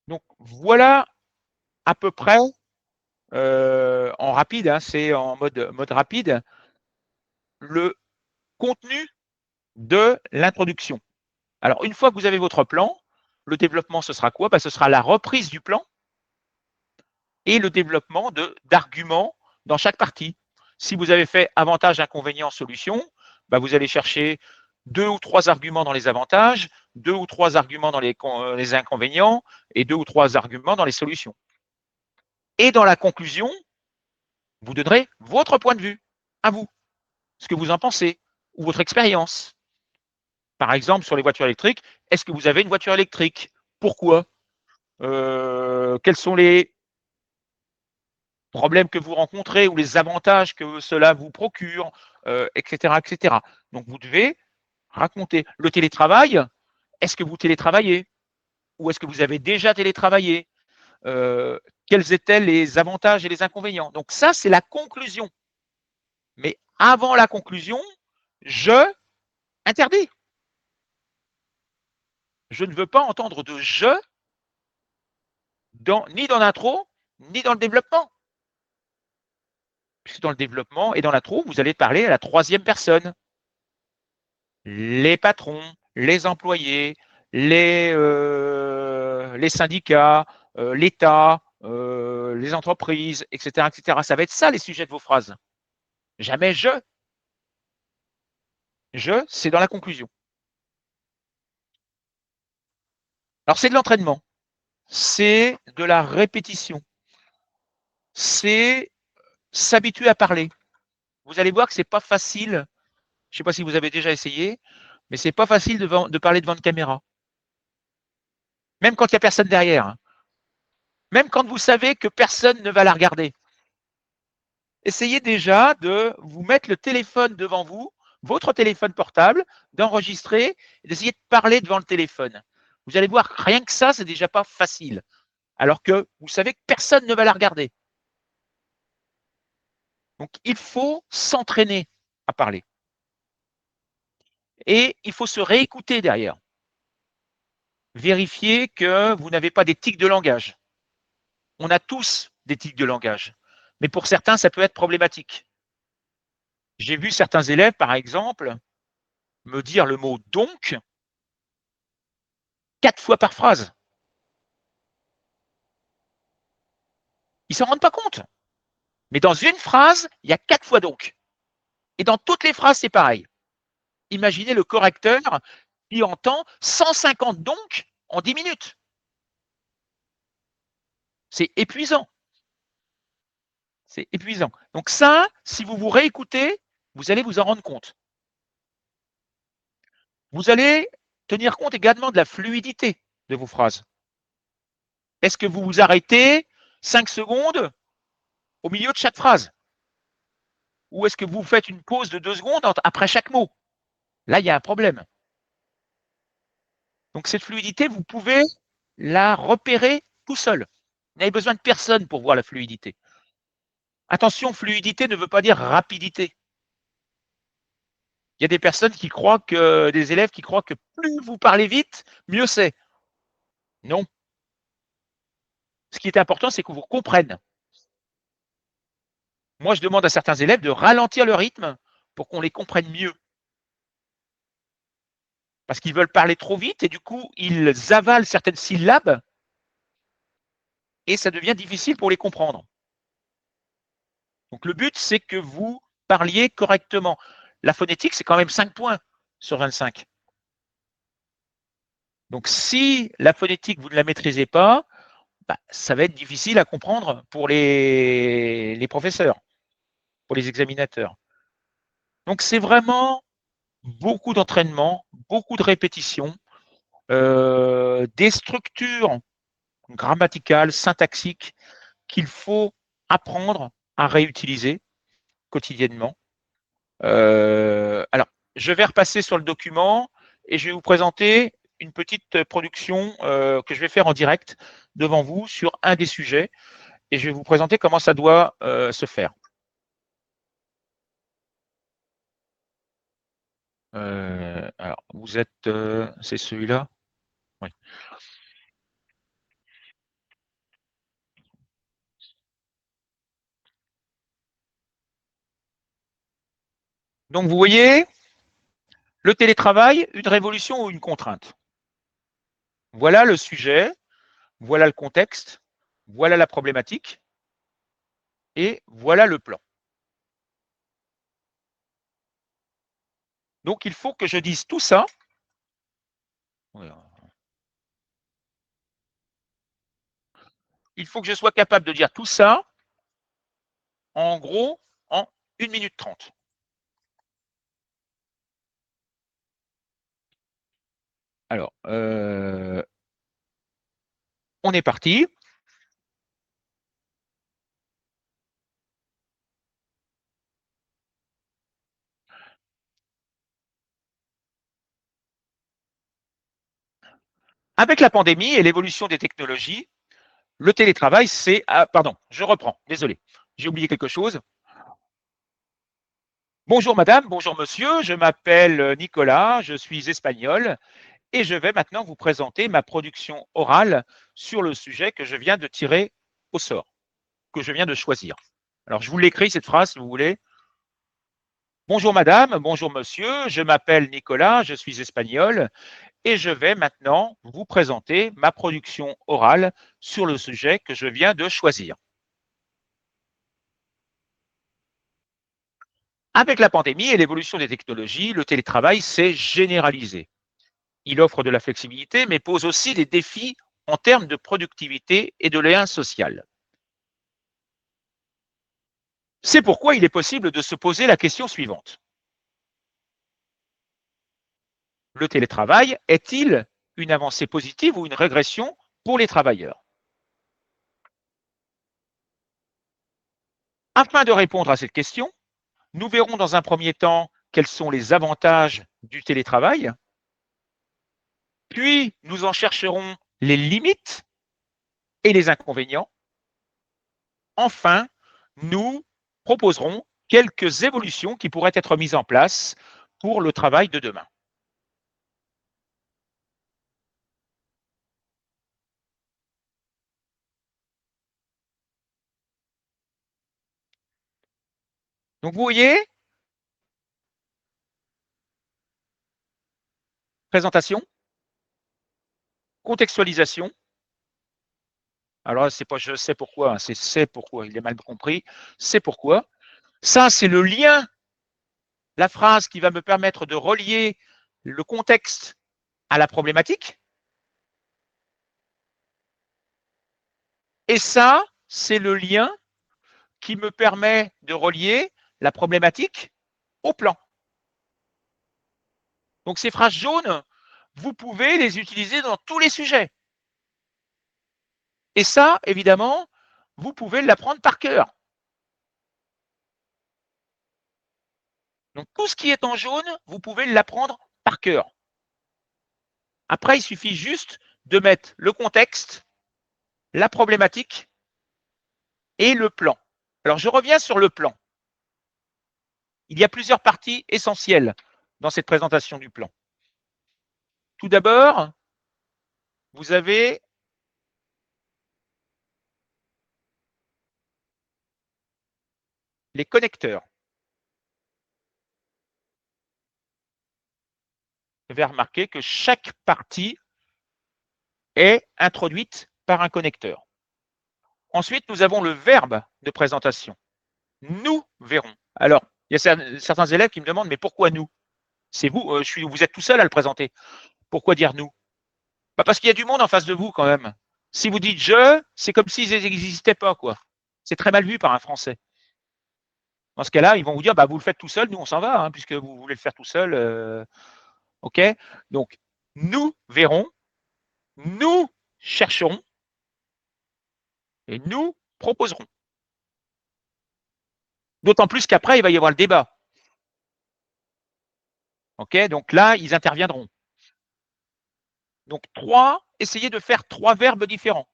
Donc voilà à peu près, en rapide, hein, c'est en mode rapide, le contenu de l'introduction. Alors, une fois que vous avez votre plan, le développement, ce sera quoi? Ce sera la reprise du plan et le développement d'arguments dans chaque partie. Si vous avez fait avantages, inconvénients, solutions, vous allez chercher 2 ou 3 arguments dans les avantages, 2 ou 3 arguments dans les inconvénients et 2 ou 3 arguments dans les solutions. Et dans la conclusion, vous donnerez votre point de vue, à vous, ce que vous en pensez, ou votre expérience. Par exemple, sur les voitures électriques, est-ce que vous avez une voiture électrique? Pourquoi? Quels sont les problèmes que vous rencontrez ou les avantages que cela vous procure, etc., etc. Donc, vous devez raconter. Le télétravail, est-ce que vous télétravaillez? Ou est-ce que vous avez déjà télétravaillé? Quels étaient les avantages et les inconvénients? Donc, ça, c'est la conclusion. Mais avant la conclusion, je interdis. Je ne veux pas entendre de je ni dans l'intro, ni dans le développement. Puisque dans le développement et dans l'intro, vous allez parler à la 3e personne. Les patrons, les employés, les syndicats, l'État, les entreprises, etc., etc. Ça va être ça les sujets de vos phrases. Jamais je. Je, c'est dans la conclusion. Alors, c'est de l'entraînement. C'est de la répétition. C'est s'habituer à parler. Vous allez voir que ce n'est pas facile. Je ne sais pas si vous avez déjà essayé, mais ce n'est pas facile de parler devant une caméra. Même quand il n'y a personne derrière. Même quand vous savez que personne ne va la regarder. Essayez déjà de vous mettre le téléphone devant vous, votre téléphone portable, d'enregistrer et d'essayer de parler devant le téléphone. Vous allez voir, rien que ça, c'est déjà pas facile. Alors que vous savez que personne ne va la regarder. Donc, il faut s'entraîner à parler. Et il faut se réécouter derrière. Vérifier que vous n'avez pas des tics de langage. On a tous des tics de langage. Mais pour certains, ça peut être problématique. J'ai vu certains élèves, par exemple, me dire le mot « donc » 4 fois par phrase. Ils ne s'en rendent pas compte. Mais dans une phrase, il y a 4 fois « donc ». Et dans toutes les phrases, c'est pareil. Imaginez le correcteur qui entend 150 donc en 10 minutes. C'est épuisant. C'est épuisant. Donc ça, si vous vous réécoutez, vous allez vous en rendre compte. Vous allez tenir compte également de la fluidité de vos phrases. Est-ce que vous vous arrêtez 5 secondes au milieu de chaque phrase? Ou est-ce que vous faites une pause de 2 secondes après chaque mot? Là, il y a un problème. Donc cette fluidité, vous pouvez la repérer tout seul. Vous n'avez besoin de personne pour voir la fluidité. Attention, fluidité ne veut pas dire rapidité. Il y a des personnes qui croient que, des élèves qui croient que plus vous parlez vite, mieux c'est. Non. Ce qui est important, c'est qu'on vous comprenne. Moi, je demande à certains élèves de ralentir le rythme pour qu'on les comprenne mieux. Parce qu'ils veulent parler trop vite et du coup, ils avalent certaines syllabes et ça devient difficile pour les comprendre. Donc le but, c'est que vous parliez correctement. La phonétique, c'est quand même 5 points sur 25. Donc si la phonétique, vous ne la maîtrisez pas, ça va être difficile à comprendre pour les professeurs, pour les examinateurs. Donc c'est vraiment beaucoup d'entraînement, beaucoup de répétitions, des structures grammaticales, syntaxiques qu'il faut apprendre à réutiliser quotidiennement. Alors, je vais repasser sur le document et je vais vous présenter une petite production que je vais faire en direct devant vous sur un des sujets et je vais vous présenter comment ça doit se faire. Alors, vous êtes, c'est celui-là? Oui. Donc, vous voyez, le télétravail, une révolution ou une contrainte? Voilà le sujet, voilà le contexte, voilà la problématique et voilà le plan. Donc, il faut que je dise tout ça. Il faut que je sois capable de dire tout ça, en gros, en 1 minute 30. Alors, on est parti. Avec la pandémie et l'évolution des technologies, le télétravail, c'est… Ah, pardon, je reprends, désolé, j'ai oublié quelque chose. Bonjour madame, bonjour monsieur, je m'appelle Nicolas, je suis espagnol et je vais maintenant vous présenter ma production orale sur le sujet que je viens de tirer au sort, que je viens de choisir. Alors, je vous l'écris cette phrase si vous voulez. Bonjour madame, bonjour monsieur, je m'appelle Nicolas, je suis espagnol et je vais maintenant vous présenter ma production orale sur le sujet que je viens de choisir. Avec la pandémie et l'évolution des technologies, le télétravail s'est généralisé. Il offre de la flexibilité, mais pose aussi des défis en termes de productivité et de lien social. C'est pourquoi il est possible de se poser la question suivante. Le télétravail est-il une avancée positive ou une régression pour les travailleurs? Afin de répondre à cette question, nous verrons dans un premier temps quels sont les avantages du télétravail, puis nous en chercherons les limites et les inconvénients. Enfin, nous proposerons quelques évolutions qui pourraient être mises en place pour le travail de demain. Donc vous voyez, présentation, contextualisation. Alors c'est pas je sais pourquoi, hein, c'est pourquoi, il est mal compris, c'est pourquoi. Ça, c'est le lien, la phrase qui va me permettre de relier le contexte à la problématique. Et ça, c'est le lien qui me permet de relier la problématique au plan. Donc ces phrases jaunes, vous pouvez les utiliser dans tous les sujets. Et ça, évidemment, vous pouvez l'apprendre par cœur. Donc tout ce qui est en jaune, vous pouvez l'apprendre par cœur. Après, il suffit juste de mettre le contexte, la problématique et le plan. Alors je reviens sur le plan. Il y a plusieurs parties essentielles dans cette présentation du plan. Tout d'abord, vous avez les connecteurs. Vous avez remarqué que chaque partie est introduite par un connecteur. Ensuite, nous avons le verbe de présentation. Nous verrons. Alors, il y a certains élèves qui me demandent, mais pourquoi nous? C'est vous, vous êtes tout seul à le présenter. Pourquoi dire nous? Parce qu'il y a du monde en face de vous quand même. Si vous dites je, c'est comme s'ils n'existaient pas, quoi. C'est très mal vu par un Français. Dans ce cas-là, ils vont vous dire, vous le faites tout seul, nous on s'en va, hein, puisque vous voulez le faire tout seul. OK? Donc, nous verrons, nous chercherons et nous proposerons. D'autant plus qu'après, il va y avoir le débat. OK? Donc là, ils interviendront. Donc, essayez de faire 3 verbes différents.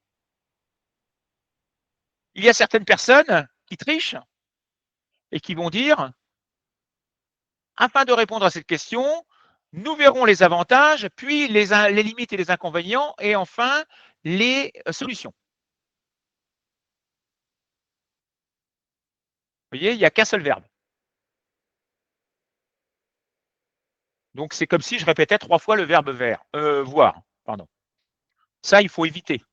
Il y a certaines personnes qui trichent et qui vont dire, afin de répondre à cette question, nous verrons les avantages, puis les limites et les inconvénients, et enfin les solutions. Vous voyez, il n'y a qu'un seul verbe. Donc, c'est comme si je répétais 3 fois le verbe voir. Pardon. Ça, il faut éviter.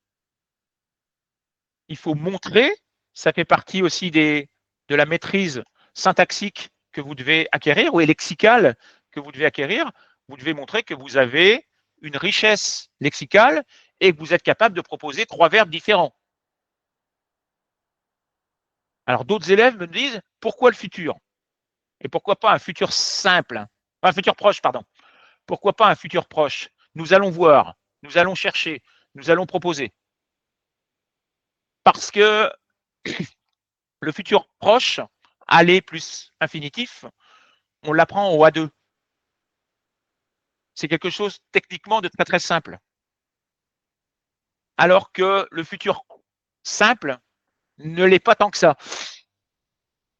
Il faut montrer, ça fait partie aussi de la maîtrise syntaxique que vous devez acquérir, ou lexicale que vous devez acquérir. Vous devez montrer que vous avez une richesse lexicale et que vous êtes capable de proposer 3 verbes différents. Alors, d'autres élèves me disent, pourquoi le futur? Et pourquoi pas un futur simple? Un futur proche, pardon. Pourquoi pas un futur proche? Nous allons voir, nous allons chercher, nous allons proposer. Parce que le futur proche, aller plus infinitif, on l'apprend au A2. C'est quelque chose techniquement de très très simple. Alors que le futur simple ne l'est pas tant que ça.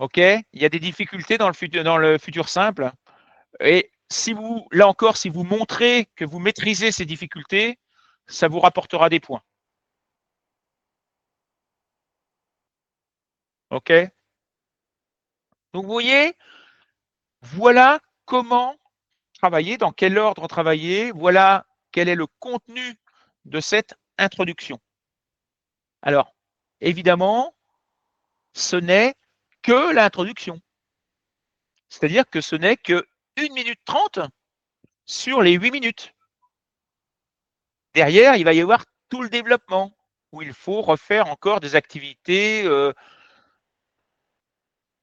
OK? Il y a des difficultés dans le futur simple. Et si vous, là encore, si vous montrez que vous maîtrisez ces difficultés, ça vous rapportera des points. OK? Donc, vous voyez, voilà comment travailler, dans quel ordre travailler, voilà quel est le contenu de cette introduction. Alors, évidemment, ce n'est que l'introduction. C'est-à-dire que ce n'est que 1 minute 30 sur les 8 minutes. Derrière, il va y avoir tout le développement où il faut refaire encore des activités,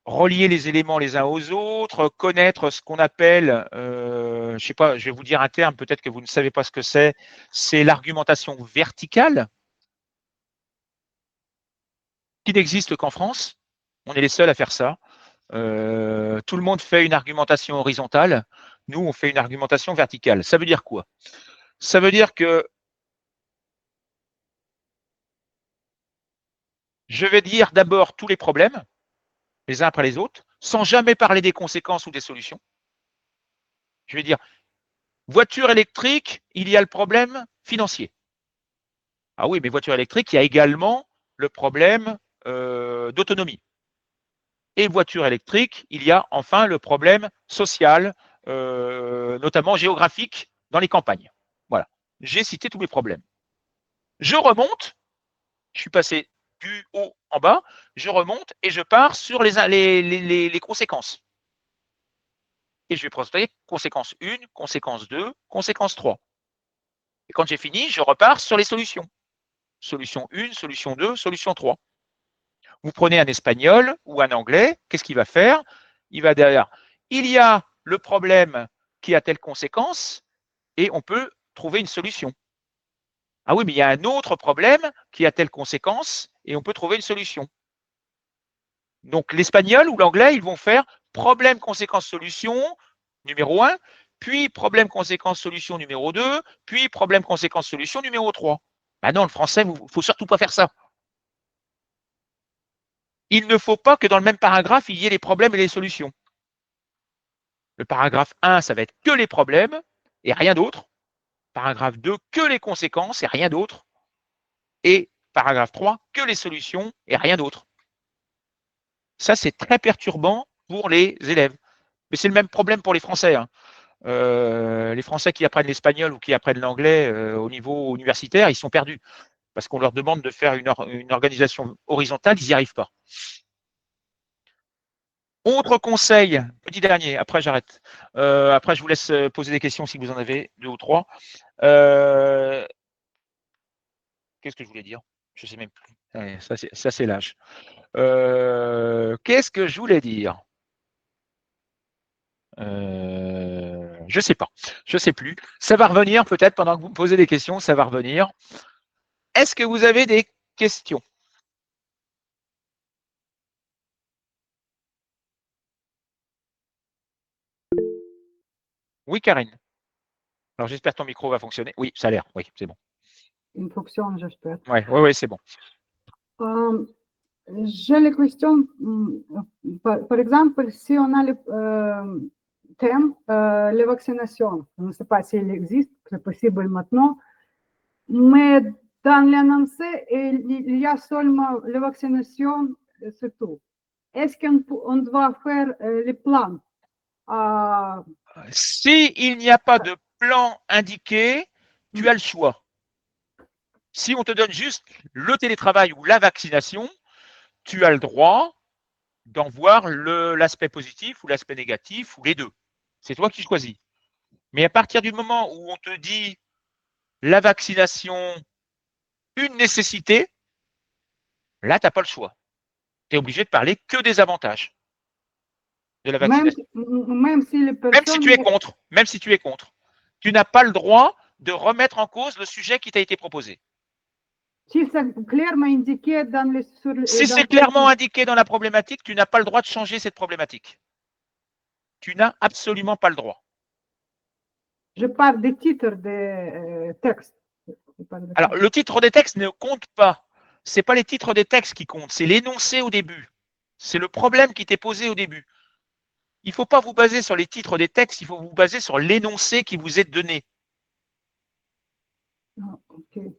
relier les éléments les uns aux autres, connaître ce qu'on appelle, je ne sais pas, je vais vous dire un terme, peut-être que vous ne savez pas ce que c'est l'argumentation verticale, qui n'existe qu'en France. On est les seuls à faire ça. Tout le monde fait une argumentation horizontale. Nous, on fait une argumentation verticale. Ça veut dire quoi? Ça veut dire que je vais dire d'abord tous les problèmes, les uns après les autres, sans jamais parler des conséquences ou des solutions. Je vais dire, voiture électrique, il y a le problème financier. Ah oui, mais voiture électrique, il y a également le problème d'autonomie. Et voiture électrique, il y a enfin le problème social, notamment géographique dans les campagnes. Voilà, j'ai cité tous les problèmes. Je remonte, je suis passé du haut en bas, je remonte et je pars sur les conséquences. Et je vais présenter conséquence 1, conséquence 2, conséquence 3. Et quand j'ai fini, je repars sur les solutions. Solution 1, solution 2, solution 3. Vous prenez un espagnol ou un anglais, qu'est-ce qu'il va faire? Il va derrière. Il y a le problème qui a telle conséquence et on peut trouver une solution. Ah oui, mais il y a un autre problème qui a telle conséquence et on peut trouver une solution. Donc l'espagnol ou l'anglais, ils vont faire problème, conséquence, solution numéro 1, puis problème, conséquence, solution numéro 2, puis problème, conséquence, solution numéro 3. Ah non, le français, il ne faut surtout pas faire ça. Il ne faut pas que dans le même paragraphe, il y ait les problèmes et les solutions. Le paragraphe 1, ça va être que les problèmes et rien d'autre. Paragraphe 2, que les conséquences et rien d'autre. Et paragraphe 3, que les solutions et rien d'autre. Ça, c'est très perturbant pour les élèves. Mais c'est le même problème pour les Français. Hein. Les Français qui apprennent l'espagnol ou qui apprennent l'anglais au niveau universitaire, ils sont perdus. Parce qu'on leur demande de faire une organisation horizontale, ils n'y arrivent pas. Autre conseil, petit dernier, après j'arrête. Après, je vous laisse poser des questions si vous en avez 2 ou 3. Qu'est-ce que je voulais dire? Je ne sais même plus. Ouais, ça, c'est l'âge. Qu'est-ce que je voulais dire? Je ne sais pas. Je ne sais plus. Ça va revenir peut-être pendant que vous me posez des questions, ça va revenir. Est-ce que vous avez des questions? Oui, Karine. Alors j'espère que ton micro va fonctionner. Oui, ça a l'air. Oui, c'est bon. Il fonctionne, j'espère. Oui, c'est bon. J'ai les questions, par exemple, si on a le thème, les vaccinations, je ne sais pas s'il existe, c'est possible maintenant, mais dans l'annoncé, il y a seulement les vaccinations, c'est tout. Est-ce qu'on doit faire les plans? S'il n'y a pas de plan indiqué, tu as le choix. Si on te donne juste le télétravail ou la vaccination, tu as le droit d'en voir l'aspect positif ou l'aspect négatif ou les deux. C'est toi qui choisis. Mais à partir du moment où on te dit la vaccination, une nécessité, là, tu n'as pas le choix. Tu es obligé de parler que des avantages de la vaccination. Même si les personnes... Même si tu es contre, tu n'as pas le droit de remettre en cause le sujet qui t'a été proposé. Si c'est clairement indiqué dans les... Si c'est clairement indiqué dans la problématique, tu n'as pas le droit de changer cette problématique. Tu n'as absolument pas le droit. Je parle des titres des textes. Alors, le titre des textes ne compte pas. Ce n'est pas les titres des textes qui comptent, c'est l'énoncé au début. C'est le problème qui t'est posé au début. Il ne faut pas vous baser sur les titres des textes, il faut vous baser sur l'énoncé qui vous est donné. Okay.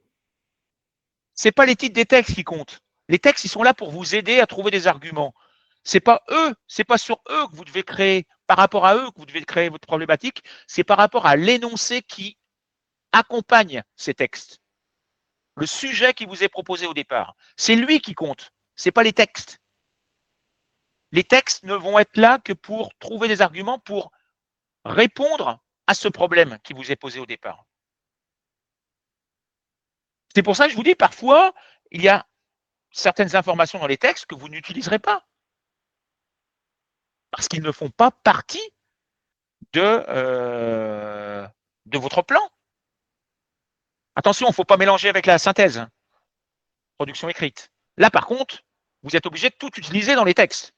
Ce n'est pas les titres des textes qui comptent. Les textes, ils sont là pour vous aider à trouver des arguments. C'est pas eux, c'est pas sur eux que vous devez créer, par rapport à eux que vous devez créer votre problématique, c'est par rapport à l'énoncé qui accompagne ces textes. Le sujet qui vous est proposé au départ, c'est lui qui compte, c'est pas les textes. Les textes ne vont être là que pour trouver des arguments pour répondre à ce problème qui vous est posé au départ. C'est pour ça que je vous dis, parfois, il y a certaines informations dans les textes que vous n'utiliserez pas. Parce qu'ils ne font pas partie de votre plan. Attention, il ne faut pas mélanger avec la synthèse, production écrite. Là, par contre, vous êtes obligé de tout utiliser dans les textes.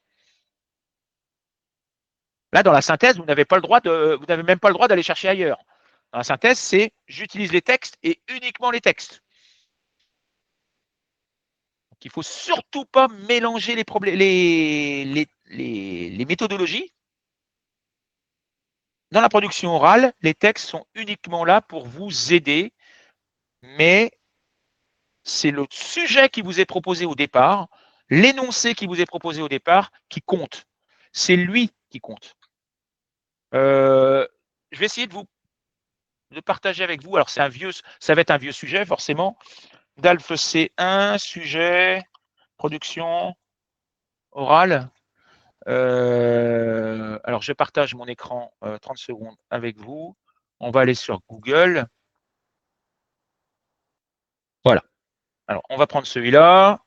Là, dans la synthèse, vous n'avez même pas le droit d'aller chercher ailleurs. Dans la synthèse, c'est j'utilise les textes et uniquement les textes. Donc, il ne faut surtout pas mélanger les méthodologies. Dans la production orale, les textes sont uniquement là pour vous aider, mais c'est le sujet qui vous est proposé au départ, l'énoncé qui vous est proposé au départ qui compte. C'est lui qui compte. Je vais essayer de partager avec vous. Alors, ça va être un vieux sujet, forcément. DALF C1, sujet, production orale. Alors, je partage mon écran 30 secondes avec vous. On va aller sur Google. Voilà. Alors, on va prendre celui-là.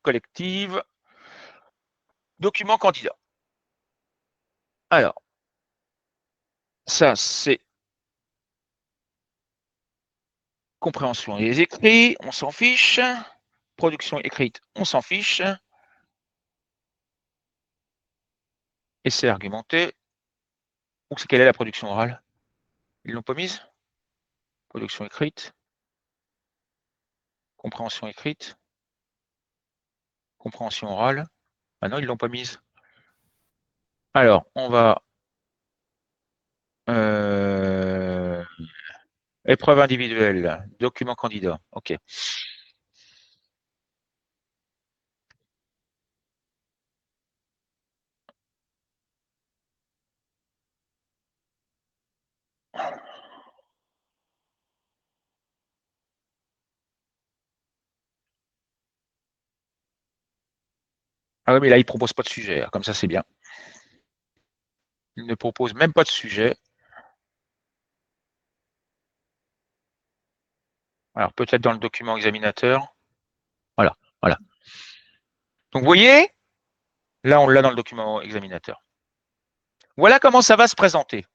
Collective. Document candidat. Alors, ça, c'est compréhension des écrits, on s'en fiche. Production écrite, on s'en fiche. Essai argumenté. Ou c'est quelle est la production orale? Ils l'ont pas mise? Production écrite. Compréhension écrite. Compréhension orale. Ah non, ils l'ont pas mise. Alors, on va... épreuve individuelle, document candidat. OK. Ah oui, mais là, il ne propose pas de sujet. Comme ça, c'est bien. Il ne propose même pas de sujet. Alors, peut-être dans le document examinateur. Voilà. Voilà. Donc, vous voyez, là, on l'a dans le document examinateur. Voilà comment ça va se présenter.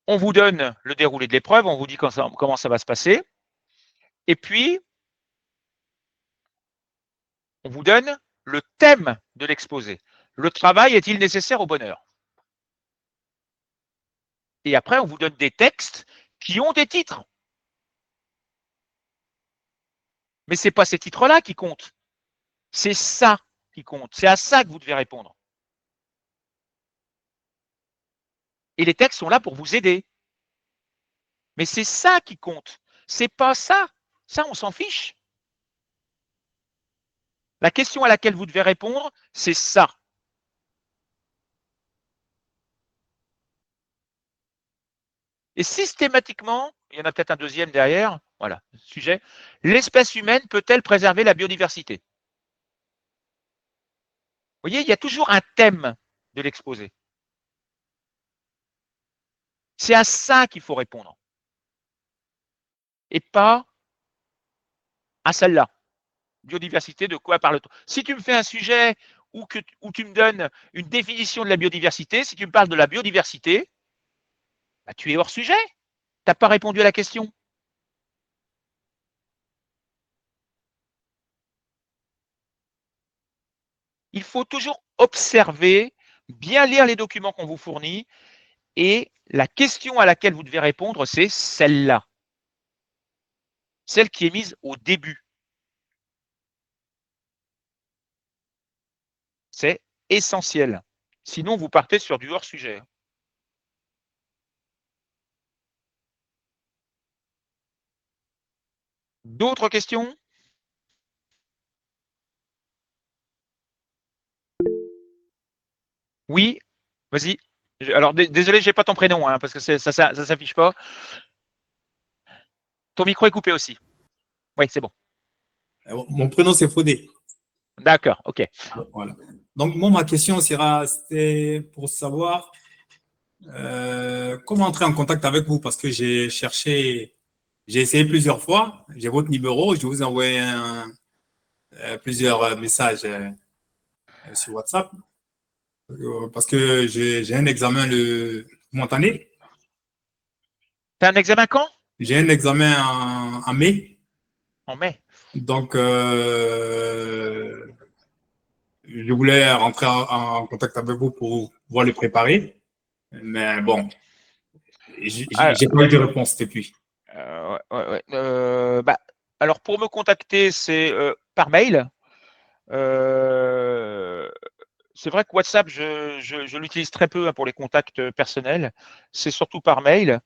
On vous donne le déroulé de l'épreuve, on vous dit comment ça va se passer. Et puis, on vous donne le thème de l'exposé. Le travail est-il nécessaire au bonheur? Et après, on vous donne des textes qui ont des titres. Mais ce n'est pas ces titres-là qui comptent. C'est ça qui compte. C'est à ça que vous devez répondre. Et les textes sont là pour vous aider. Mais c'est ça qui compte. C'est pas ça. Ça, on s'en fiche. La question à laquelle vous devez répondre, c'est ça. Et systématiquement, il y en a peut-être un deuxième derrière, voilà, sujet, l'espèce humaine peut-elle préserver la biodiversité? Vous voyez, il y a toujours un thème de l'exposé. C'est à ça qu'il faut répondre. Et pas à celle-là. Biodiversité, de quoi parle-t-on? Si tu me fais un sujet où tu me donnes une définition de la biodiversité, si tu me parles de la biodiversité, bah, tu es hors sujet. Tu n'as pas répondu à la question. Il faut toujours observer, bien lire les documents qu'on vous fournit, et la question à laquelle vous devez répondre, c'est celle-là. Celle qui est mise au début. C'est essentiel. Sinon, vous partez sur du hors-sujet. D'autres questions? Oui, vas-y. Alors, désolé, je n'ai pas ton prénom, hein, parce que ça ne s'affiche pas. Ton micro est coupé aussi. Oui, c'est bon. Mon prénom, c'est Fodé. D'accord, ok. Voilà. Donc, moi, ma question c'était pour savoir comment entrer en contact avec vous, parce que j'ai essayé plusieurs fois, j'ai votre numéro, je vous ai envoyé plusieurs messages sur WhatsApp, parce que j'ai un examen vous m'entendez? Tu as un examen quand? J'ai un examen en mai. En mai. Donc, je voulais rentrer en contact avec vous pour pouvoir le préparer. Mais bon, j'ai pas eu de réponse depuis. Ouais. Alors, pour me contacter, c'est par mail. C'est vrai que WhatsApp, je l'utilise très peu, hein, pour les contacts personnels. C'est surtout par mail,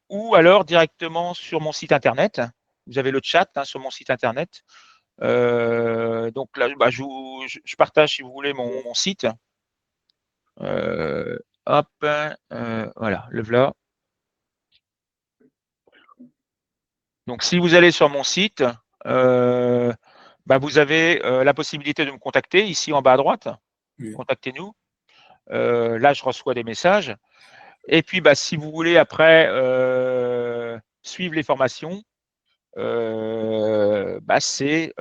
ou alors directement sur mon site internet. Vous avez le chat, hein, sur mon site internet. Donc là, je partage, si vous voulez, mon site. Hop, voilà, le voilà. Donc, si vous allez sur mon site, vous avez la possibilité de me contacter ici en bas à droite. Oui. Contactez-nous. Là, je reçois des messages. Et puis, si vous voulez, après, suivre les formations, c'est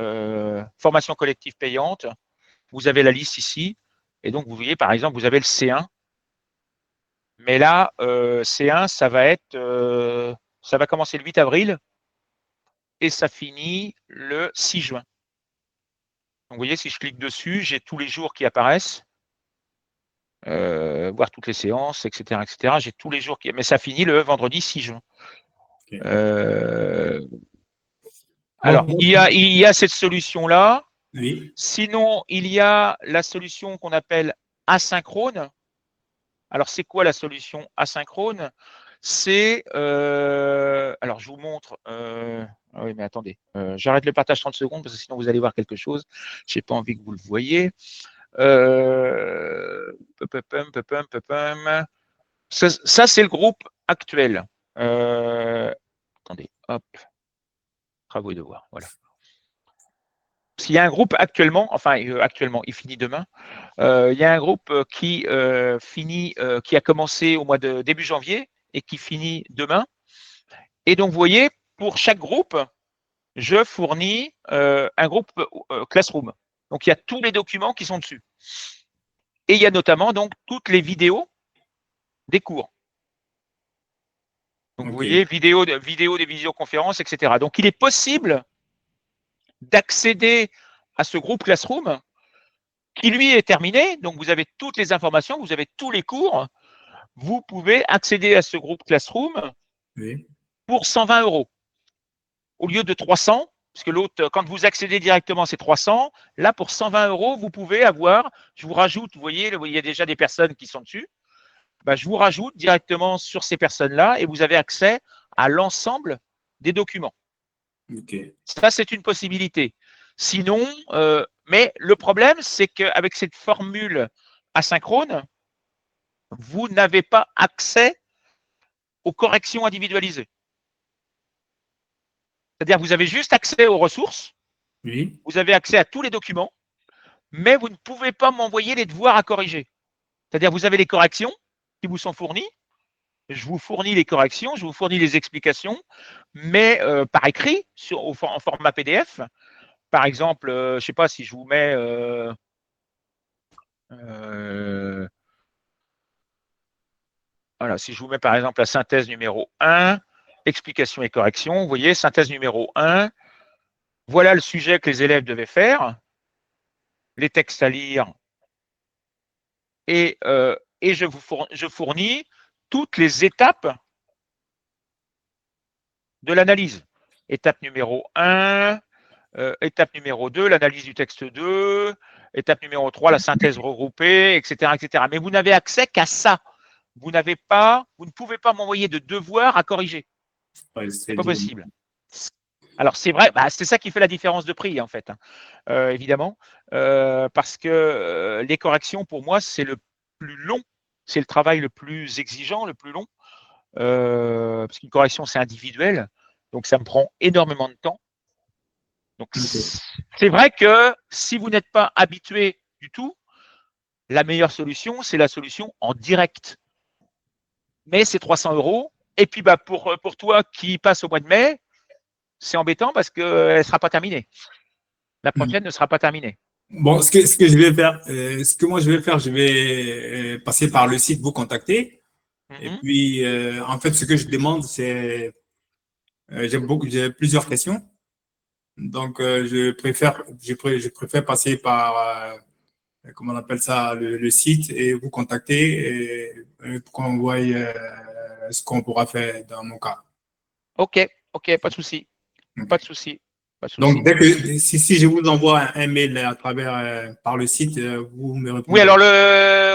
formation collective payante. Vous avez la liste ici. Et donc, vous voyez, par exemple, vous avez le C1. Mais là, C1, ça va commencer le 8 avril et ça finit le 6 juin. Donc, vous voyez, si je clique dessus, j'ai tous les jours qui apparaissent, voir toutes les séances, etc., etc. J'ai tous les jours mais ça finit le vendredi 6 juin. Ok. Alors, Bon, il y a cette solution-là. oui. Sinon, il y a la solution qu'on appelle asynchrone. Alors, c'est quoi la solution asynchrone? C'est, alors je vous montre, ah oui, mais attendez, j'arrête le partage 30 secondes parce que sinon vous allez voir quelque chose. Je n'ai pas envie que vous le voyez. Ça, c'est le groupe actuel. Attendez, hop, travaux et devoirs, voilà. Parce qu'il y a un groupe actuellement, actuellement, il finit demain. Il y a un groupe qui qui a commencé au mois de début janvier et qui finit demain. Et donc, vous voyez, pour chaque groupe, je fournis un groupe Classroom. Donc, il y a tous les documents qui sont dessus. Et il y a notamment donc toutes les vidéos des cours. Donc, vous voyez, vidéos des visioconférences, etc. Donc, il est possible d'accéder à ce groupe Classroom qui, lui, est terminé. Donc, vous avez toutes les informations, vous avez tous les cours. Vous pouvez accéder à ce groupe Classroom pour 120 €. Au lieu de 300, parce que l'autre, quand vous accédez directement, c'est 300. Là, pour 120 €, vous pouvez avoir, je vous rajoute, vous voyez, il y a déjà des personnes qui sont dessus. Je vous rajoute directement sur ces personnes-là et vous avez accès à l'ensemble des documents. Ça, c'est une possibilité. Sinon, mais le problème, c'est qu'avec cette formule asynchrone, vous n'avez pas accès aux corrections individualisées. C'est-à-dire que vous avez juste accès aux ressources, vous avez accès à tous les documents, mais vous ne pouvez pas m'envoyer les devoirs à corriger. C'est-à-dire que vous avez les corrections qui vous sont fournies, je vous fournis les corrections, je vous fournis les explications, mais par écrit, en format PDF. Par exemple, je ne sais pas si je vous mets voilà, si je vous mets par exemple la synthèse numéro 1, explication et correction, vous voyez, synthèse numéro 1, voilà le sujet que les élèves devaient faire, les textes à lire, et je fournis toutes les étapes de l'analyse. Étape numéro 1, étape numéro 2, l'analyse du texte 2, étape numéro 3, la synthèse regroupée, etc., etc. Mais vous n'avez accès qu'à ça. Vous ne pouvez pas m'envoyer de devoirs à corriger. C'est pas possible. Alors c'est vrai, c'est ça qui fait la différence de prix en fait, évidemment, parce que les corrections pour moi c'est le plus long, c'est le travail le plus exigeant, le plus long, parce qu'une correction c'est individuel, donc ça me prend énormément de temps. Donc c'est vrai que si vous n'êtes pas habitué du tout, la meilleure solution c'est la solution en direct. Mais c'est 300 €. Et puis pour toi qui passe au mois de mai, c'est embêtant parce qu'elle ne sera pas terminée. La prochaine ne sera pas terminée. Bon, ce que je vais faire, ce que moi je vais faire, je vais passer par le site, vous contacter. Et puis, en fait, ce que je demande, c'est, j'ai plusieurs questions. Donc, je préfère passer par, comment on appelle ça, le site et vous contacter et pour qu'on voie ce qu'on pourra faire dans mon cas. Ok, pas de souci. Pas de souci. Donc, si je vous envoie un mail à travers par le site, vous me répondez. Oui, alors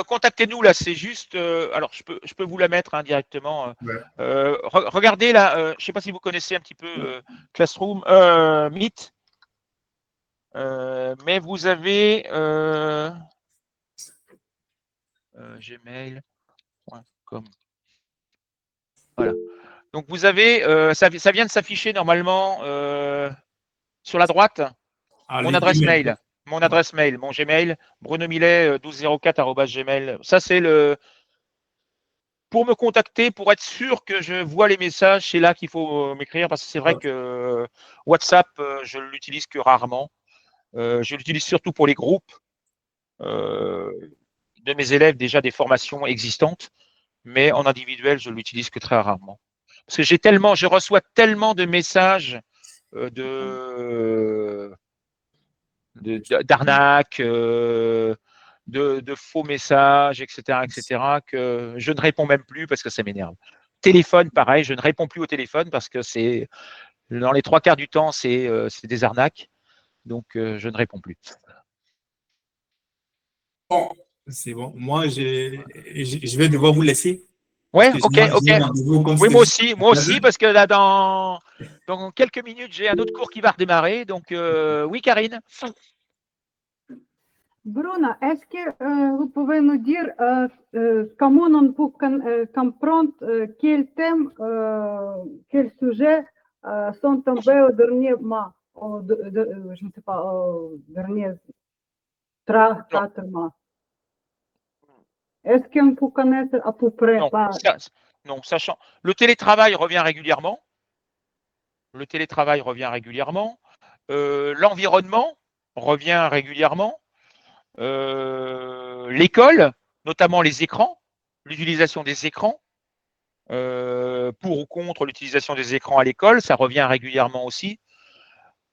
contactez-nous là, c'est juste. Alors, je peux vous la mettre directement. Ouais. Regardez là, je ne sais pas si vous connaissez un petit peu Classroom, Meet, mais vous avez gmail.com. Voilà. Donc vous avez, ça vient de s'afficher normalement sur la droite. Mon adresse mail, mon Gmail, brunomillet1204@gmail. Ça c'est pour me contacter, pour être sûr que je vois les messages, c'est là qu'il faut m'écrire parce que c'est vrai que WhatsApp, je l'utilise que rarement. Je l'utilise surtout pour les groupes de mes élèves, déjà des formations existantes, mais en individuel, je l'utilise que très rarement. Parce que je reçois tellement de messages d'arnaques, de faux messages, etc., que je ne réponds même plus parce que ça m'énerve. Téléphone, pareil, je ne réponds plus au téléphone parce que c'est dans les 3/4 du temps, c'est des arnaques. Donc, je ne réponds plus. Bon, c'est bon. Moi, je vais devoir vous laisser. Ouais, Parce que ok, ok. j'ai un rendez-vous, comme Oui, c'était juste à moi 13 aussi, heures. parce que là, dans quelques minutes, j'ai un autre cours qui va redémarrer. Donc, oui, Karine. Bruno, est-ce que vous pouvez nous dire comment on peut comprendre quels thèmes, quels sujets sont tombés au dernier mois, je ne sais pas, au dernier 4 mois? Est-ce qu'on peut connaître à peu près Non, pas? non, sachant. Le télétravail revient régulièrement. Le télétravail revient régulièrement. L'environnement revient régulièrement. L'école, notamment les écrans, l'utilisation des écrans, pour ou contre l'utilisation des écrans à l'école, ça revient régulièrement aussi.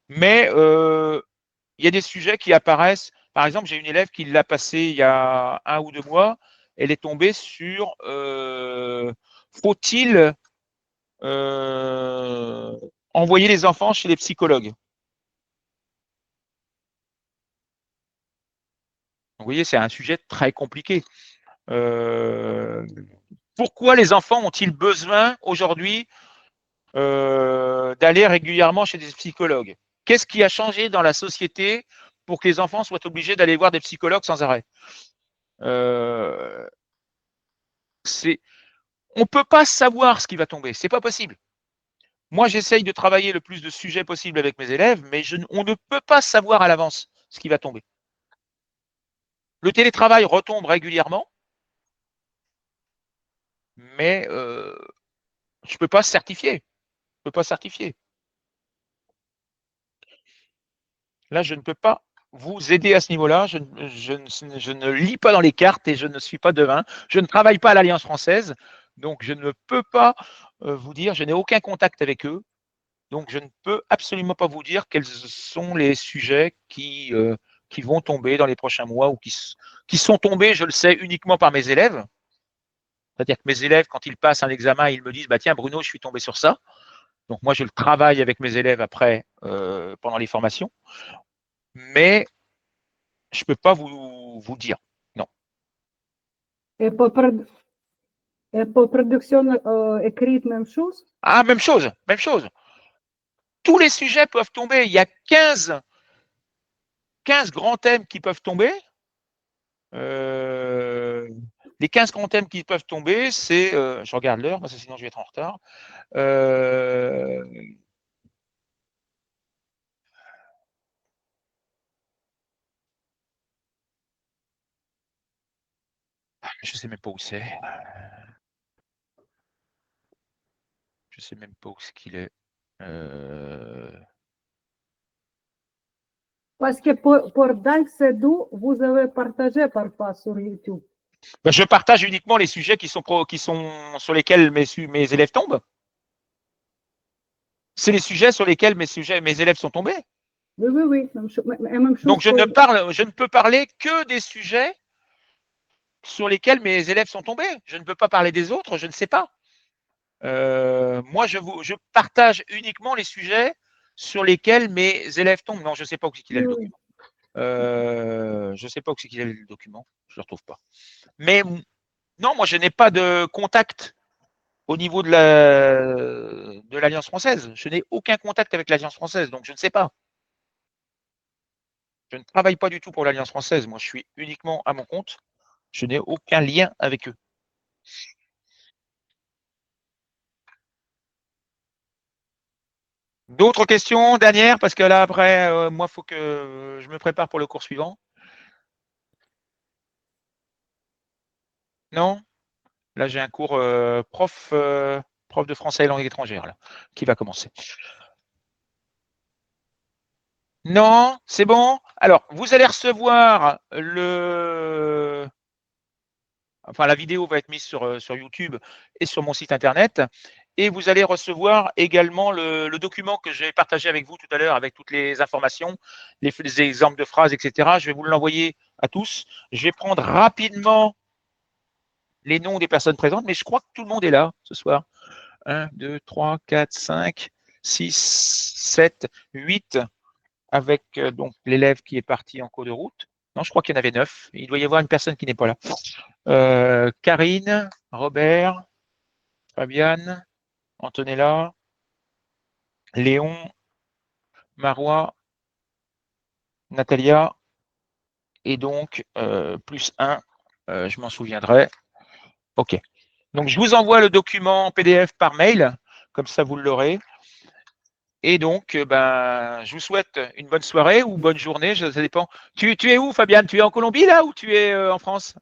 Mais il y a des sujets qui apparaissent. Par exemple, j'ai une élève qui l'a passé il y a 1 ou 2 mois. Elle est tombée sur faut-il envoyer les enfants chez les psychologues? Vous voyez, c'est un sujet très compliqué. Pourquoi les enfants ont-ils besoin aujourd'hui d'aller régulièrement chez des psychologues? Qu'est-ce qui a changé dans la société pour que les enfants soient obligés d'aller voir des psychologues sans arrêt? On ne peut pas savoir ce qui va tomber, c'est pas possible. Moi, j'essaye de travailler le plus de sujets possible avec mes élèves, mais on ne peut pas savoir à l'avance ce qui va tomber. Le télétravail retombe régulièrement, mais je ne peux pas certifier. Je peux pas certifier. Là, je ne peux pas vous aider à ce niveau-là. Je ne lis pas dans les cartes et je ne suis pas devin. Je ne travaille pas à l'Alliance française, donc je ne peux pas vous dire, je n'ai aucun contact avec eux, donc je ne peux absolument pas vous dire quels sont les sujets qui vont tomber dans les prochains mois ou qui sont tombés, je le sais, uniquement par mes élèves. C'est-à-dire que mes élèves, quand ils passent un examen, ils me disent, bah, tiens, Bruno, je suis tombé sur ça. Donc moi, je le travaille avec mes élèves après, pendant les formations, mais je ne peux pas vous dire. Non. Et pour production écrite, même chose? Ah, même chose, même chose. Tous les sujets peuvent tomber. Il y a 15 grands thèmes qui peuvent tomber. Les 15 grands thèmes qui peuvent tomber, c'est, je regarde l'heure, parce que sinon je vais être en retard. Je ne sais même pas où c'est. Je ne sais même pas où ce qu'il est. Parce que pour Dalcedou, vous avez partagé parfois sur YouTube. Ben, je partage uniquement les sujets qui sont sur lesquels mes élèves tombent. C'est les sujets sur lesquels mes élèves sont tombés. Oui, oui, oui. Même chose Donc je ne peux parler que des sujets sur lesquels mes élèves sont tombés. Je ne peux pas parler des autres, je ne sais pas. Moi, je partage uniquement les sujets sur lesquels mes élèves tombent. Non, je ne sais pas où c'est qu'il a le document. Je ne sais pas où c'est qu'il a le document. Je ne le retrouve pas. Mais non, moi, je n'ai pas de contact au niveau de l'Alliance française. Je n'ai aucun contact avec l'Alliance française, donc je ne sais pas. Je ne travaille pas du tout pour l'Alliance française. Moi, je suis uniquement à mon compte. Je n'ai aucun lien avec eux. D'autres questions, dernière, parce que là, après, moi, il faut que je me prépare pour le cours suivant. Non? Là, j'ai un cours prof de français et langue étrangère là, qui va commencer. Non, c'est bon. Alors, vous allez recevoir la vidéo va être mise sur YouTube et sur mon site internet. Et vous allez recevoir également le document que j'ai partagé avec vous tout à l'heure avec toutes les informations, les exemples de phrases, etc. Je vais vous l'envoyer à tous. Je vais prendre rapidement les noms des personnes présentes, mais je crois que tout le monde est là ce soir. 1, 2, 3, 4, 5, 6, 7, 8, avec donc l'élève qui est parti en cours de route. Non, je crois qu'il y en avait 9. Il doit y avoir une personne qui n'est pas là. Karine, Robert, Fabiane, Antonella, Léon, Marois, Natalia, et donc plus 1, je m'en souviendrai. OK. Donc, je vous envoie le document en PDF par mail, comme ça vous l'aurez. Et donc, je vous souhaite une bonne soirée ou bonne journée, ça dépend. Tu es où, Fabiane? Tu es en Colombie là ou tu es en France?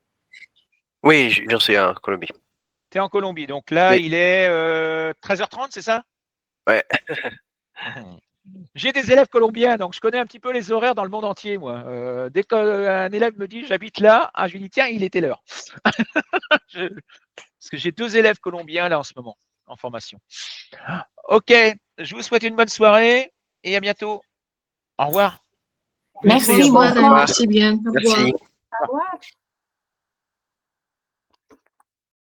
Oui, j'en suis en Colombie. Tu es en Colombie, donc là, Oui. il est 13h30, c'est ça? Ouais. J'ai des élèves colombiens, donc je connais un petit peu les horaires dans le monde entier, moi. Dès qu'un élève me dit j'habite là, je lui dis tiens, il était l'heure. Parce que j'ai 2 élèves colombiens là en ce moment, en formation. OK, je vous souhaite une bonne soirée et à bientôt. Au revoir. Merci, Merci bonne soirée, beaucoup. merci bien. Au revoir. Merci. Au revoir.